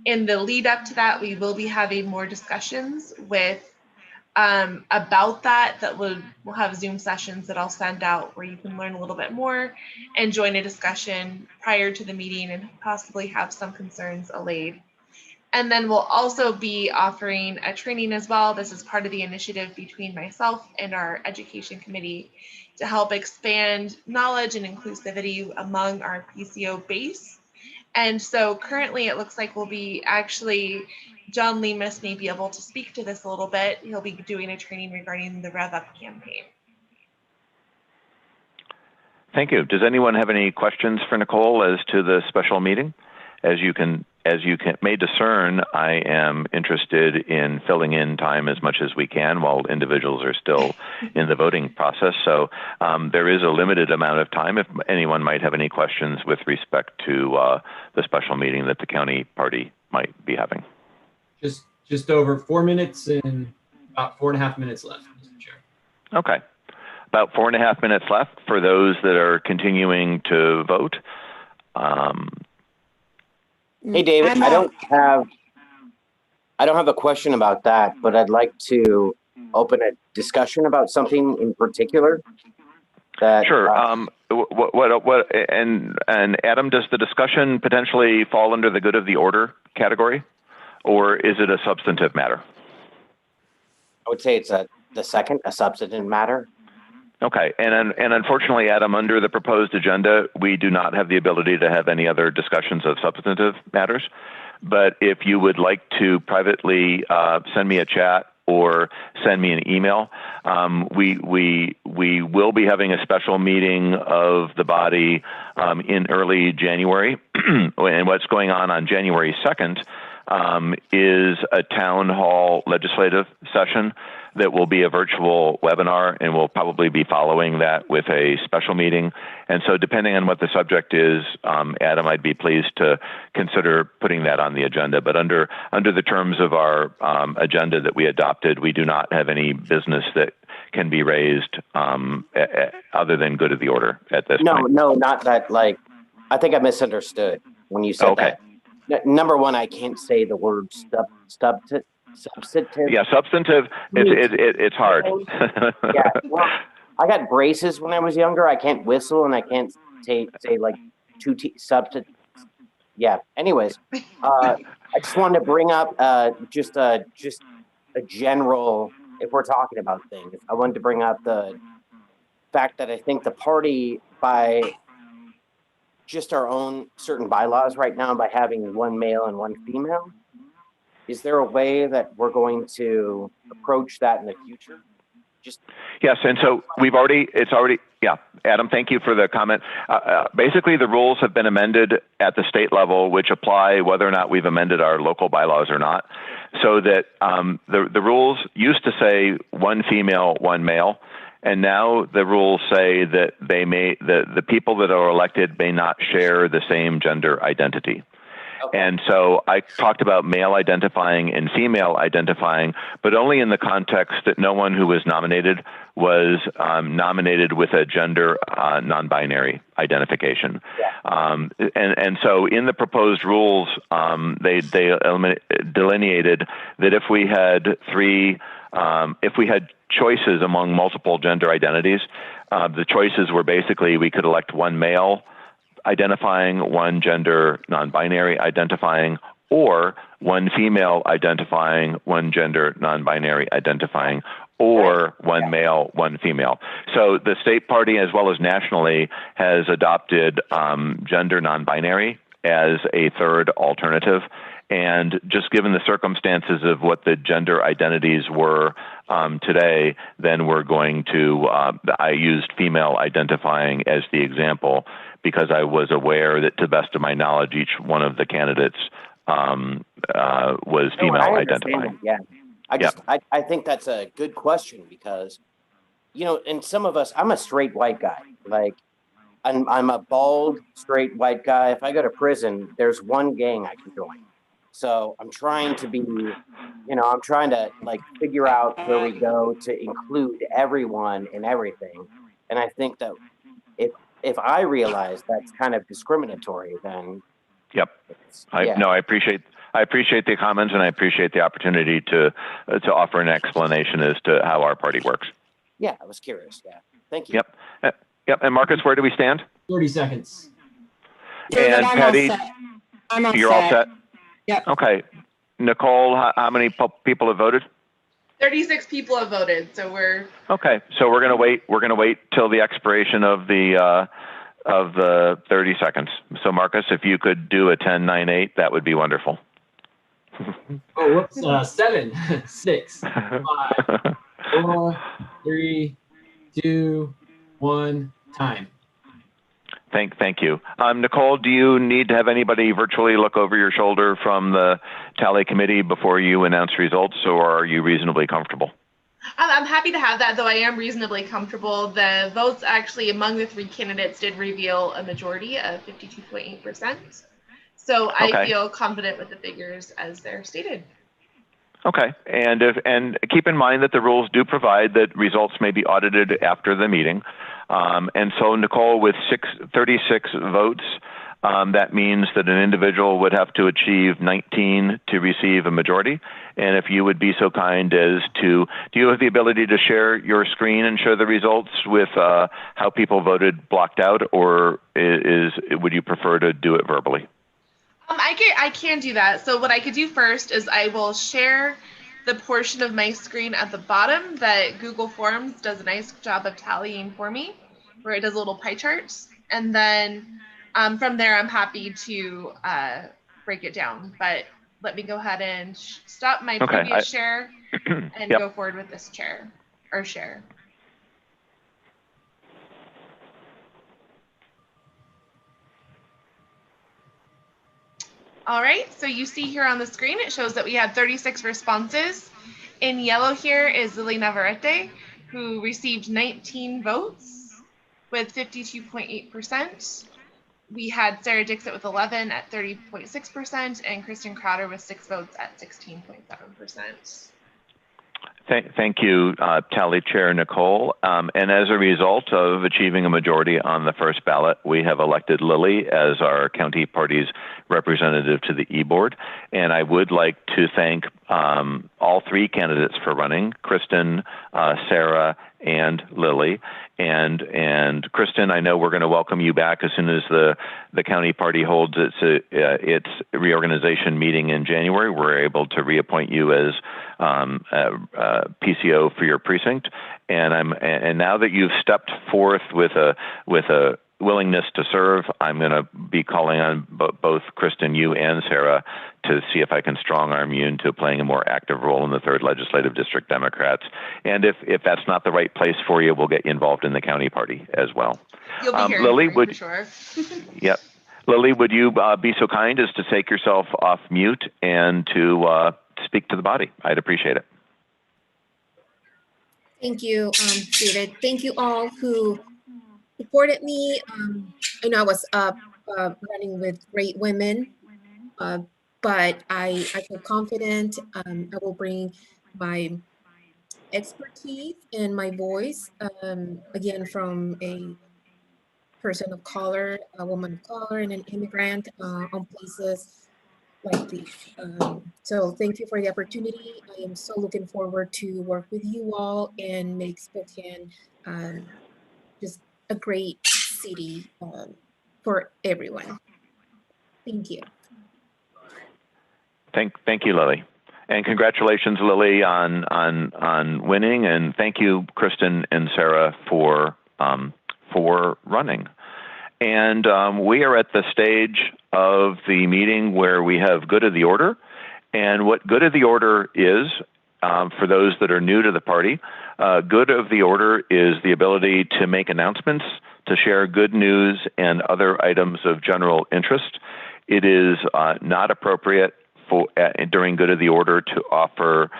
In the lead up to that, we will be having more discussions with about that we'll have Zoom sessions that I'll send out where you can learn a little bit more and join a discussion prior to the meeting and possibly have some concerns allayed. And then we'll also be offering a training as well. This is part of the initiative between myself and our education committee to help expand knowledge and inclusivity among our PCO base. And so currently it looks like we'll be actually, John Lemus may be able to speak to this a little bit. He'll be doing a training regarding the Rev Up campaign. Thank you. Does anyone have any questions for Nicole as to the special meeting? As you may discern, I am interested in filling in time as much as we can while individuals are still in the voting process. So there is a limited amount of time if anyone might have any questions with respect to the special meeting that the county party might be having. Just over 4 minutes and about 4.5 minutes left, Mr. Chair. Okay. About 4.5 minutes left for those that are continuing to vote. Hey, David, I don't have a question about that, but I'd like to open a discussion about something in particular. Sure. And Adam, does the discussion potentially fall under the good of the order category, or is it a substantive matter? I would say it's the second, a substantive matter. Okay, and unfortunately, Adam, under the proposed agenda, we do not have the ability to have any other discussions of substantive matters. But if you would like to privately send me a chat or send me an email, we will be having a special meeting of the body in early January. And what's going on January 2nd is a town hall legislative session that will be a virtual webinar, and we'll probably be following that with a special meeting. And so depending on what the subject is, Adam, I'd be pleased to consider putting that on the agenda. But under the terms of our agenda that we adopted, we do not have any business that can be raised other than good of the order at this point. No, not that. Like, I think I misunderstood when you said that. Number one, I can't say the word substantive. Yeah, substantive. It's hard. Yeah, well, I got braces when I was younger. I can't whistle and I can't say like substantive. yeah. Anyways, I just wanted to bring up just a general. If we're talking about things, I wanted to bring up the fact that I think the party, by just our own certain bylaws right now, by having one male and one female, is there a way that we're going to approach that in the future? Just yes, and so yeah, Adam, thank you for the comment. Basically, the rules have been amended at the state level, which apply whether or not we've amended our local bylaws or not. So that the rules used to say one female, one male, and now the rules say that the people that are elected may not share the same gender identity. And so I talked about male identifying and female identifying, but only in the context that no one who was nominated was nominated with a gender non-binary identification. And so in the proposed rules, they delineated that if we had choices among multiple gender identities, the choices were basically we could elect one male identifying, one gender non-binary identifying, or one female identifying, one gender non-binary identifying, or one male, one female. So the state party, as well as nationally, has adopted gender non-binary as a third alternative. And just given the circumstances of what the gender identities were today, then we're going to, I used female identifying as the example because I was aware that, to the best of my knowledge, each one of the candidates was female identifying. Yeah. I think that's a good question because, you know, and some of us, I'm a straight white guy. Like, I'm a bald, straight white guy. If I go to prison, there's one gang I can join. So I'm trying to be, you know, I'm trying to like figure out where we go to include everyone and everything. And I think that if I realize that's kind of discriminatory, then yep. No, I appreciate the comments, and I appreciate the opportunity to offer an explanation as to how our party works. Yeah, I was curious. Yeah, thank you. Yep. Yep. And Marcus, where do we stand? 30 seconds. And Patty, you're all set? Yep. Okay. Nicole, how many people have voted? 36 people have voted, so we're okay. So we're gonna wait. We're gonna wait till the expiration of the 30 seconds. So Marcus, if you could do a 10-9-8, that would be wonderful. Oh, whoops! 7, 6, 5, 4, 3, 2, 1. Time. Thank you. Nicole, do you need to have anybody virtually look over your shoulder from the tally committee before you announce results, or are you reasonably comfortable? I'm happy to have that, though I am reasonably comfortable. The votes actually among the 3 candidates did reveal a majority of 52.8%. So I feel confident with the figures as they're stated. Okay, and keep in mind that the rules do provide that results may be audited after the meeting. And so, Nicole, with 36 votes, that means that an individual would have to achieve 19 to receive a majority. And if you would be so kind as to, do you have the ability to share your screen and share the results with how people voted blocked out, or would you prefer to do it verbally? I can do that. So what I could do first is I will share the portion of my screen at the bottom that Google Forms does a nice job of tallying for me, where it does little pie charts. And then from there, I'm happy to break it down. But let me go ahead and stop my previous share and go forward with this share. All right, so you see here on the screen, it shows that we had 36 responses. In yellow here is Lily Navarrete, who received 19 votes with 52.8%. We had Sarah Dixit with 11 at 30.6%, and Kristen Crowder with 6 votes at 16.7%. Thank you, Tally Chair Nicole. And as a result of achieving a majority on the first ballot, we have elected Lily as our county party's representative to the E-Board. And I would like to thank all three candidates for running, Kristen, Sarah, and Lily. And Kristen, I know we're going to welcome you back as soon as the county party holds its reorganization meeting in January. We're able to reappoint you as PCO for your precinct. And now that you've stepped forth with a willingness to serve, I'm going to be calling on both Kristen, you, and Sarah to see if I can strong arm you into playing a more active role in the 3rd Legislative District Democrats. And if that's not the right place for you, we'll get you involved in the county party as well. You'll be here Lily, for sure. Yep. Lily, would you be so kind as to take yourself off mute and to speak to the body? I'd appreciate it. Thank you, David. Thank you all who supported me. I know I was running with great women, but I feel confident. I will bring my expertise and my voice, again, from a person of color, a woman of color, and an immigrant on places like this. So thank you for the opportunity. I am so looking forward to work with you all and make Spokane just a great city for everyone. Thank you. Thank you, Lily. And congratulations, Lily, on winning. And thank you, Kristen and Sarah, for running. And we are at the stage of the meeting where we have good of the order. And what good of the order is, for those that are new to the party, good of the order is the ability to make announcements, to share good news and other items of general interest. It is not appropriate during good of the order to offer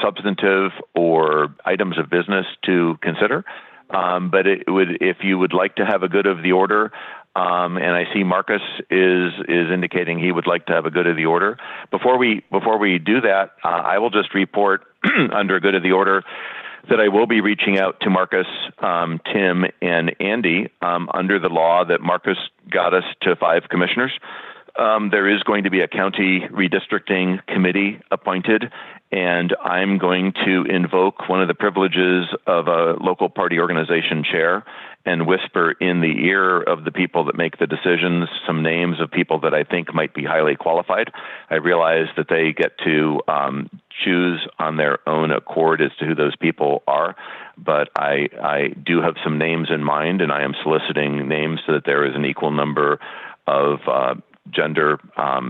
substantive or items of business to consider. But if you would like to have a good of the order, and I see Marcus is indicating he would like to have a good of the order. Before we do that, I will just report under good of the order that I will be reaching out to Marcus, Tim, and Andy. Under the law that Marcus got us to 5 commissioners, there is going to be a county redistricting committee appointed, and I'm going to invoke one of the privileges of a local party organization chair and whisper in the ear of the people that make the decisions some names of people that I think might be highly qualified. I realize that they get to choose on their own accord as to who those people are, but I do have some names in mind, and I am soliciting names so that there is an equal number of gender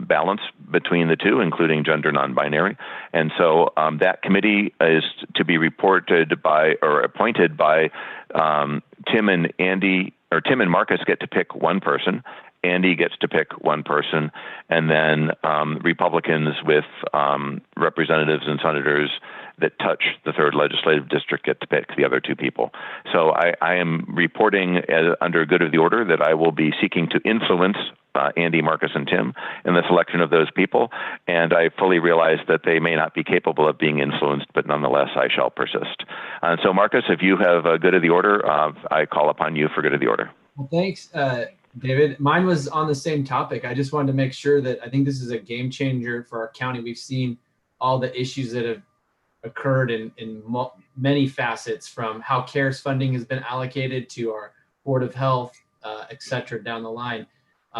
balance between the two, including gender non-binary. And so that committee is to be reported by or appointed by Tim and Andy, or Tim and Marcus get to pick one person. Andy gets to pick one person, and then Republicans with representatives and senators that touch the 3rd legislative district get to pick the other 2 people. So I am reporting under good of the order that I will be seeking to influence Andy, Marcus, and Tim in the selection of those people. And I fully realize that they may not be capable of being influenced, but nonetheless, I shall persist. And so, Marcus, if you have a good of the order, I call upon you for good of the order. Well, thanks, David. Mine was on the same topic. I just wanted to make sure that I think this is a game changer for our county. We've seen all the issues that have occurred in many facets, from how CARES funding has been allocated to our Board of Health, et cetera, down the line.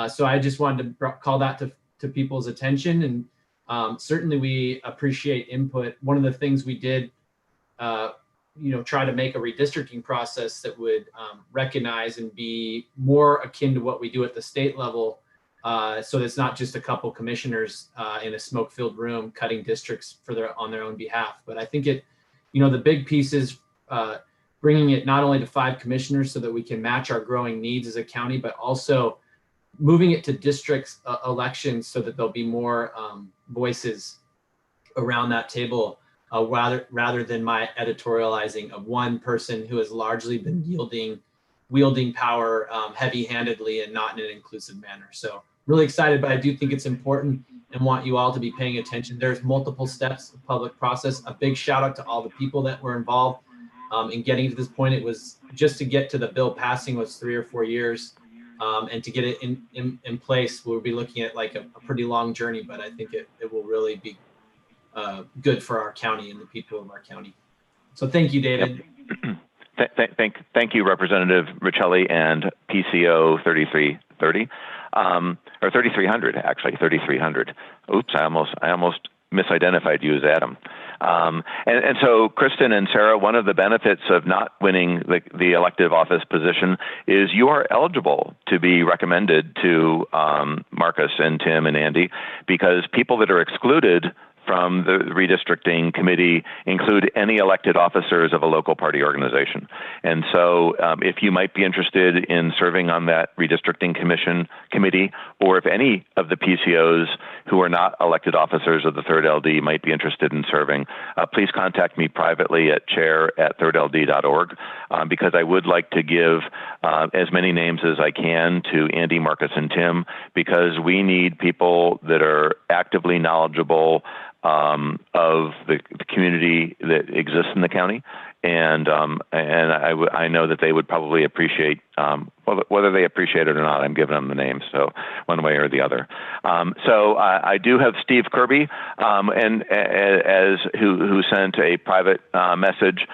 So I just wanted to call that to people's attention, and certainly we appreciate input. One of the things we did, try to make a redistricting process that would recognize and be more akin to what we do at the state level, so it's not just a couple commissioners in a smoke-filled room cutting districts on their own behalf. But I think the big piece is bringing it not only to 5 commissioners so that we can match our growing needs as a county, but also moving it to districts elections so that there'll be more voices around that table, rather than my editorializing of one person who has largely been wielding power heavy-handedly and not in an inclusive manner. So really excited, but I do think it's important and want you all to be paying attention. There's multiple steps of public process. A big shout out to all the people that were involved in getting to this point. It was just to get to the bill passing was 3 or 4 years. And to get it in place, we'll be looking at like a pretty long journey, but I think it will really be good for our county and the people of our county. So thank you, David. Yep. Thank you, Representative Riccelli and PCO 3330, or 3300 actually, 3300. Oops, I almost misidentified you as Adam. And so, Kristen and Sarah, one of the benefits of not winning the elective office position is you are eligible to be recommended to Marcus and Tim and Andy, because people that are excluded from the redistricting committee include any elected officers of a local party organization. And so if you might be interested in serving on that redistricting committee, or if any of the PCOs who are not elected officers of the 3rd LD might be interested in serving, please contact me privately at chair@thirdld.org, because I would like to give as many names as I can to Andy, Marcus, and Tim, because we need people that are actively knowledgeable of the community that exists in the county, and I know that they would probably appreciate whether they appreciate it or not. I'm giving them the names, so one way or the other. So I do have Steve Kirby, and who sent a private message,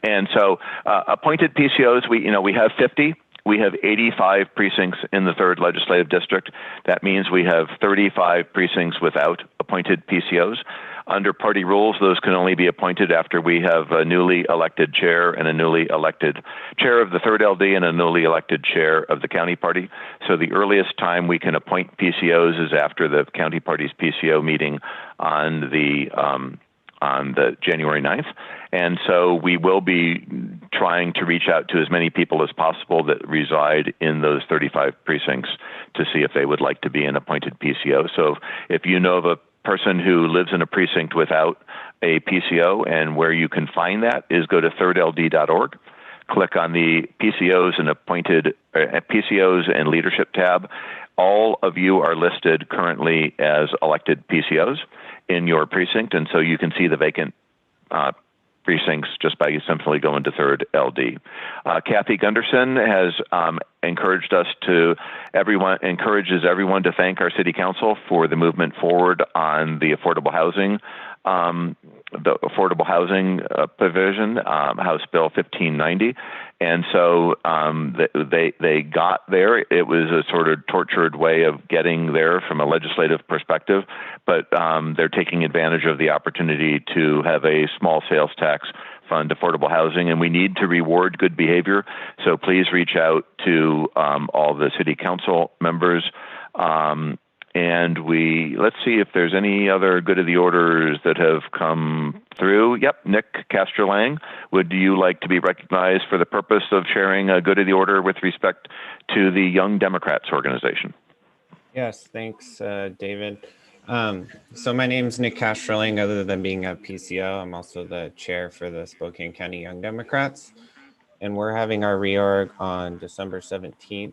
and so appointed PCOs. We have 50. We have 85 precincts in the 3rd legislative district. That means we have 35 precincts without appointed PCOs. Under party rules, those can only be appointed after we have a newly elected chair and a newly elected chair of the 3rd LD and a newly elected chair of the county party. So the earliest time we can appoint PCOs is after the county party's PCO meeting on the January 9th. And so we will be trying to reach out to as many people as possible that reside in those 35 precincts to see if they would like to be an appointed PCO. So if you know of a person who lives in a precinct without a PCO, and where you can find that is go to thirdld.org, click on the PCOs and PCOs and leadership tab. All of you are listed currently as elected PCOs in your precinct, and so you can see the vacant precincts just by simply going to 3rd LD. Kathy Gunderson has encourages everyone to thank our city council for the movement forward on the affordable housing provision, House Bill 1590. And so they got there. It was a sort of tortured way of getting there from a legislative perspective, but they're taking advantage of the opportunity to have a small sales tax fund affordable housing, and we need to reward good behavior. So please reach out to all the city council members. And let's see if there's any other good of the orders that have come through. Yep, Nick Castrolang, would you like to be recognized for the purpose of sharing a good of the order with respect to the Young Democrats organization? Yes, thanks, David. So my name's Nick Castrolang. Other than being a PCO, I'm also the chair for the Spokane County Young Democrats. And we're having our reorg on December 17th.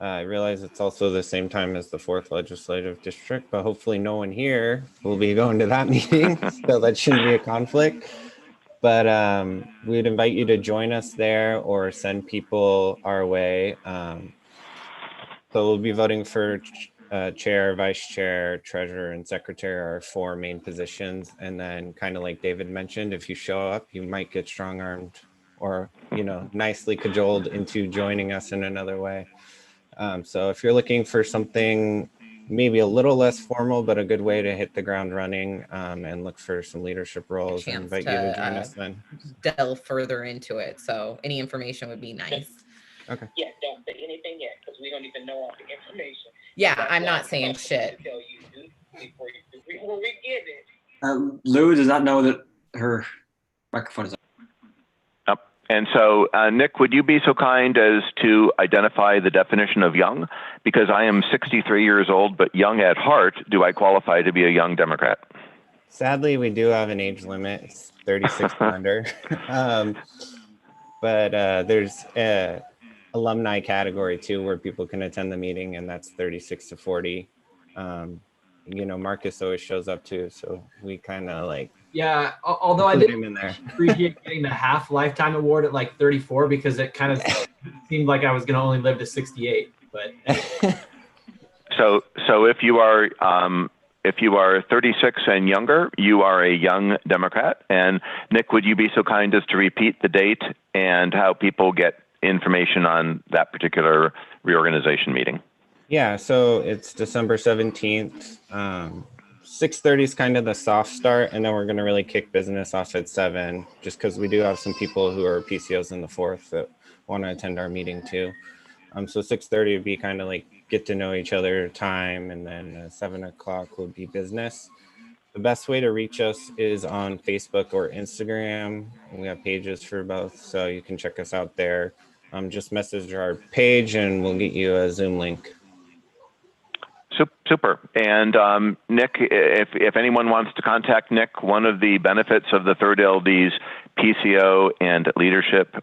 I realize it's also the same time as the 4th legislative district, but hopefully no one here will be going to that meeting, so that shouldn't be a conflict. But we would invite you to join us there or send people our way. So we'll be voting for chair, vice chair, treasurer, and secretary, are 4 main positions. And then, kind of like David mentioned, if you show up, you might get strong-armed or, nicely cajoled into joining us in another way. So if you're looking for something maybe a little less formal, but a good way to hit the ground running and look for some leadership roles, I invite you to join us then. Delve further into it. So any information would be nice. Okay. Yeah, don't say anything yet, because we don't even know all the information. Yeah, I'm not saying shit. Tell you before we get it. Lou does not know that her microphone is on. And so, Nick, would you be so kind as to identify the definition of young? Because I am 63 years old, but young at heart. Do I qualify to be a young Democrat? Sadly, we do have an age limit. It's 36 and under. But there's alumni category too, where people can attend the meeting, and that's 36 to 40. You know, Marcus always shows up too, so we kind of like. Yeah, although I include did him in there. appreciate getting the half lifetime award at like 34 because it kind of seemed like I was going to only live to 68. But anyway. So if you are 36 and younger, you are a young Democrat. And Nick, would you be so kind as to repeat the date and how people get information on that particular reorganization meeting? Yeah, so it's December 17th. 6:30 is kind of the soft start, and then we're going to really kick business off at 7, just because we do have some people who are PCOs in the 4th that want to attend our meeting too. So 6:30 would be kind of like get to know each other time, and then 7 o'clock would be business. The best way to reach us is on Facebook or Instagram. We have pages for both, so you can check us out there. Just message our page and we'll get you a Zoom link. Super. And Nick, if anyone wants to contact Nick, one of the benefits of the Third LD's PCO and leadership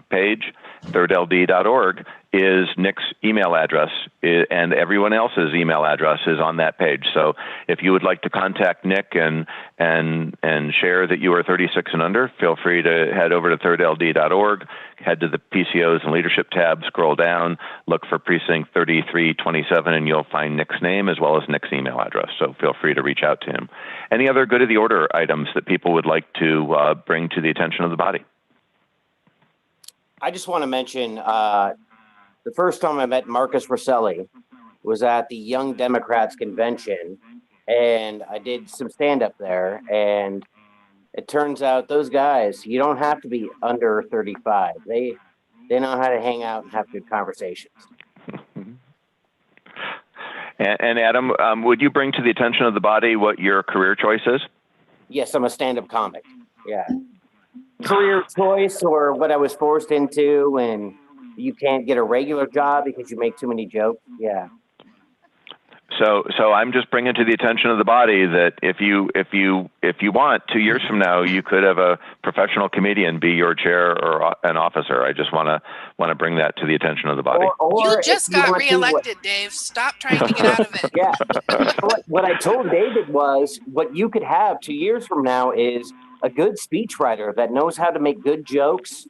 page, thirdld.org, is Nick's email address, and everyone else's email address is on that page. So if you would like to contact Nick and share that you are 36 and under, feel free to head over to thirdld.org, head to the PCOs and leadership tab, scroll down, look for precinct 3327, and you'll find Nick's name as well as Nick's email address. So feel free to reach out to him. Any other good of the order items that people would like to bring to the attention of the body? I just want to mention the first time I met Marcus Rosselli was at the Young Democrats convention, and I did some stand-up there, and it turns out those guys, you don't have to be under 35. They know how to hang out and have good conversations. And Adam, would you bring to the attention of the body what your career choice is? Yes, I'm a stand-up comic. Yeah. Career choice, or what I was forced into, and you can't get a regular job because you make too many jokes. Yeah. So I'm just bringing to the attention of the body that if you want, 2 years from now, you could have a professional comedian be your chair or an officer. I just want to bring that to the attention of the body. You just got reelected, Dave. Stop trying to get out of it. Yeah. What I told David was what you could have 2 years from now is a good speechwriter that knows how to make good jokes.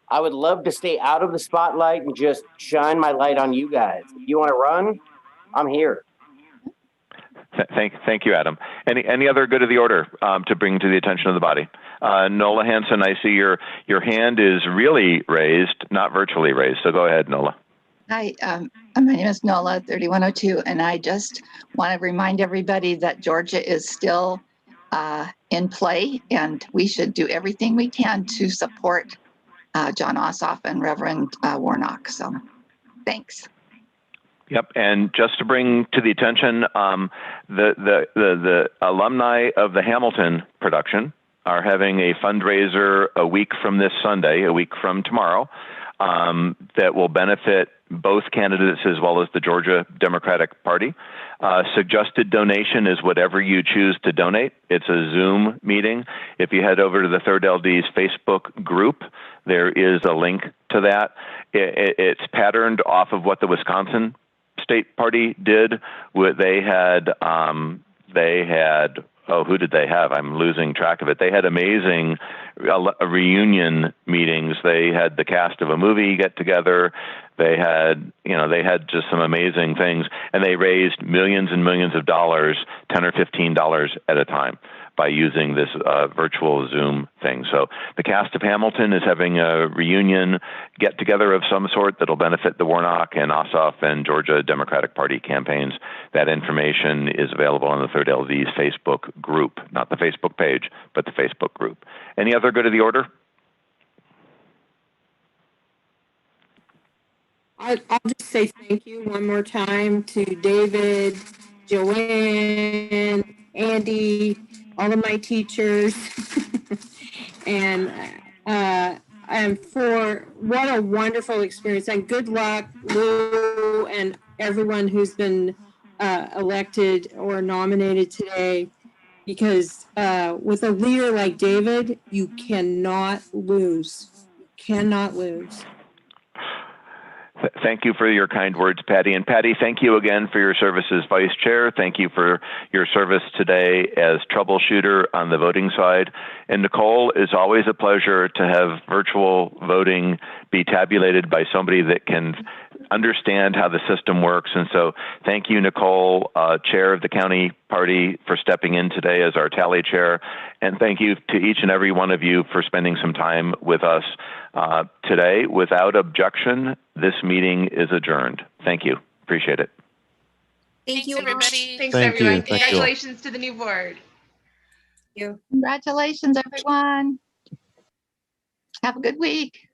I would love to stay out of the spotlight and just shine my light on you guys. If you want to run, I'm here. Thank you, Adam. Any other good of the order to bring to the attention of the body? Nola Hanson, I see your hand is really raised, not virtually raised. So go ahead, Nola. Hi, my name is Nola, 3102, and I just want to remind everybody that Georgia is still in play, and we should do everything we can to support John Ossoff and Reverend Warnock. So, thanks. Yep, and just to bring to the attention, the alumni of the Hamilton production are having a fundraiser a week from this Sunday, a week from tomorrow, that will benefit both candidates as well as the Georgia Democratic Party. Suggested donation is whatever you choose to donate. It's a Zoom meeting. If you head over to the Third LD's Facebook group, there is a link to that. It's patterned off of what the Wisconsin State Party did. They had who did they have? I'm losing track of it. They had amazing reunion meetings. They had the cast of a movie get together. They had just some amazing things, and they raised millions and millions of dollars, $10 or $15 at a time, by using this virtual Zoom thing. So the cast of Hamilton is having a reunion get-together of some sort that'll benefit the Warnock and Ossoff and Georgia Democratic Party campaigns. That information is available on the Third LD's Facebook group, not the Facebook page, but the Facebook group. Any other good of the order? I'll just say thank you one more time to David, Joanne, Andy, all of my teachers, and for what a wonderful experience, and good luck, Lou, and everyone who's been elected or nominated today, because with a leader like David, you cannot lose. You cannot lose. Thank you for your kind words, Patty. And Patty, thank you again for your service as vice chair. Thank you for your service today as troubleshooter on the voting side. And Nicole, it's always a pleasure to have virtual voting be tabulated by somebody that can understand how the system works. And so thank you, Nicole, chair of the county party, for stepping in today as our tally chair. And thank you to each and every one of you for spending some time with us today. Without objection, this meeting is adjourned. Thank you. Appreciate it. Thank you, everybody. Thanks, Thank you. everyone. Thank you. Congratulations to the new board. Congratulations, everyone. Have a good week.